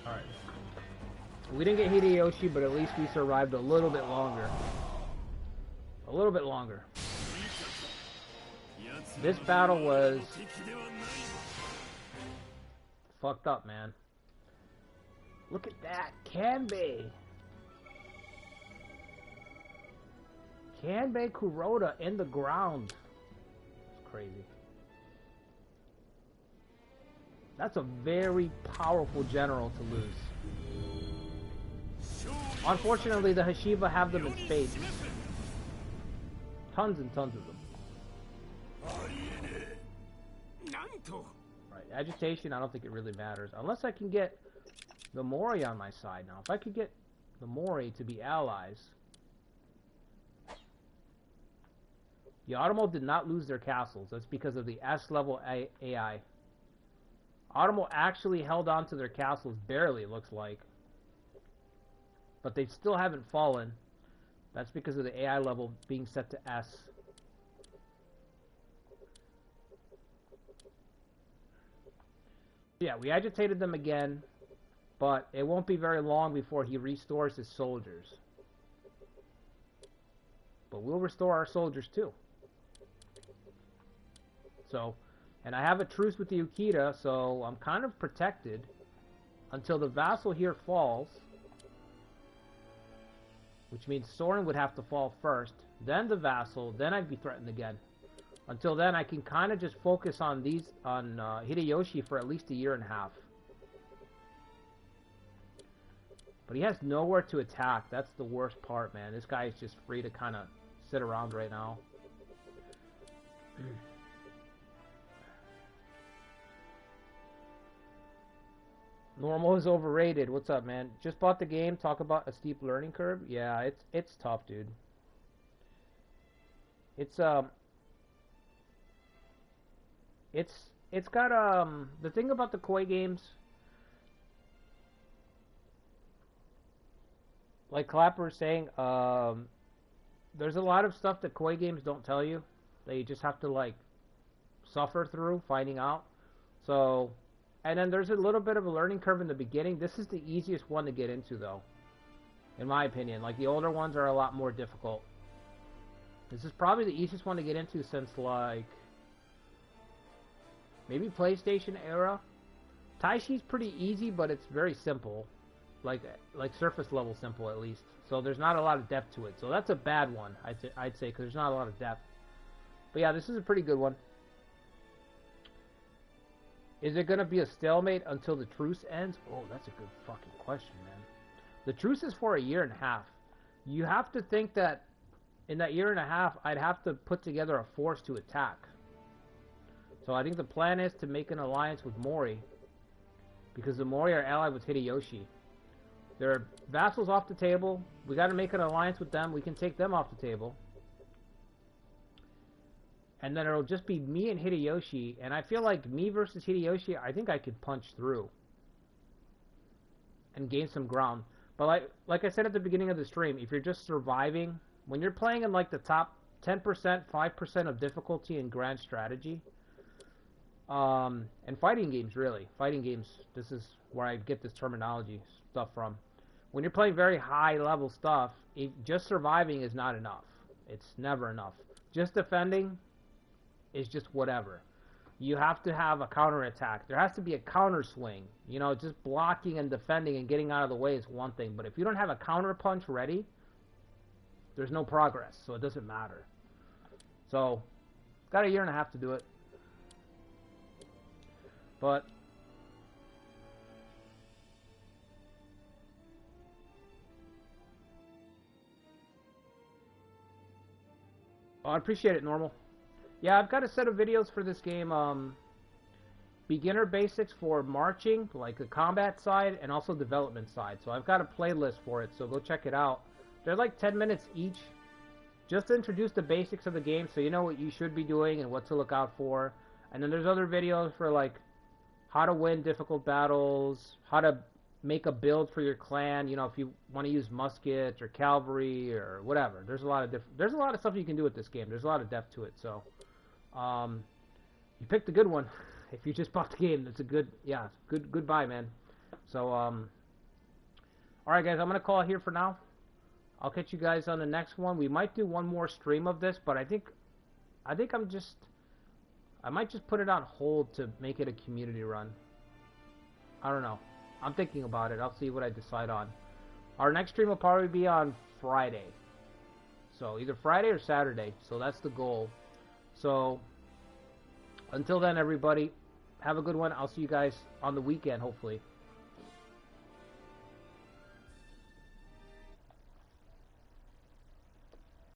Alright. We didn't get Hideyoshi, but at least we survived a little bit longer. A little bit longer. This battle was fucked up, man. Look at that. Kanbei. Kanbei Kuroda in the ground. It's crazy. That's a very powerful general to lose. Unfortunately, the Hashiva have them in spades. Tons and tons of them. Right, agitation, I don't think it really matters. Unless I can get the Mori on my side now. If I could get the Mori to be allies. The Automo did not lose their castles. That's because of the S-level AI. Automo actually held on to their castles barely, it looks like. But they still haven't fallen. That's because of the AI level being set to S. Yeah, we agitated them again, but it won't be very long before he restores his soldiers. But we'll restore our soldiers too. So, and I have a truce with the Ukita, so I'm kind of protected until the vassal here falls. Which means Soren would have to fall first, then the vassal, then I'd be threatened again. Until then, I can kind of just focus on Hideyoshi for at least a year and a half. But he has nowhere to attack. That's the worst part, man. This guy is just free to kind of sit around right now. Normal is overrated. What's up, man? Just bought the game. Talk about a steep learning curve. Yeah, it's tough, dude. It's got the thing about the Koi games, like Clapper was saying, there's a lot of stuff that Koi games don't tell you. They just have to like suffer through finding out. So. And then there's a little bit of a learning curve in the beginning. This is the easiest one to get into, though. In my opinion. Like, the older ones are a lot more difficult. This is probably the easiest one to get into since, like, maybe PlayStation era. Taishi's pretty easy, but it's very simple. Like surface level simple at least. So there's not a lot of depth to it. So that's a bad one, I'd say, because there's not a lot of depth. But yeah, this is a pretty good one. Is it going to be a stalemate until the truce ends? Oh, that's a good fucking question, man. The truce is for 1.5 years. You have to think that in that 1.5 years, I'd have to put together a force to attack. So I think the plan is to make an alliance with Mori, because the Mori are allied with Hideyoshi. They're vassals off the table. We got to make an alliance with them. We can take them off the table. And then it'll just be me and Hideyoshi. And I feel like me versus Hideyoshi, I think I could punch through and gain some ground. But like I said at the beginning of the stream, if you're just surviving, when you're playing in like the top 10%, 5% of difficulty in grand strategy, and fighting games, really. Fighting games, this is where I get this terminology stuff from. When you're playing very high level stuff, just surviving is not enough. It's never enough. Just defending is just whatever. You have to have a counterattack. There has to be a counter swing. You know, just blocking and defending and getting out of the way is one thing. But if you don't have a counter punch ready, there's no progress. So it doesn't matter. So, got 1.5 years to do it. But oh, I appreciate it, Normal. Yeah, I've got a set of videos for this game. Beginner basics for marching, like the combat side, and also development side. So I've got a playlist for it, so go check it out. They're like 10 minutes each, just to introduce the basics of the game so you know what you should be doing and what to look out for. And then there's other videos for like how to win difficult battles, how to make a build for your clan, you know, if you want to use muskets or cavalry or whatever. There's a lot of stuff you can do with this game. There's a lot of depth to it, so you picked a good one. If you just bought the game, that's a good, yeah, goodbye, man. So alright guys, I'm gonna call it here for now. I'll catch you guys on the next one. We might do one more stream of this, but I think I might just put it on hold to make it a community run. I don't know. I'm thinking about it. I'll see what I decide on. Our next stream will probably be on Friday. So either Friday or Saturday. So that's the goal. So until then, everybody, have a good one. I'll see you guys on the weekend, hopefully.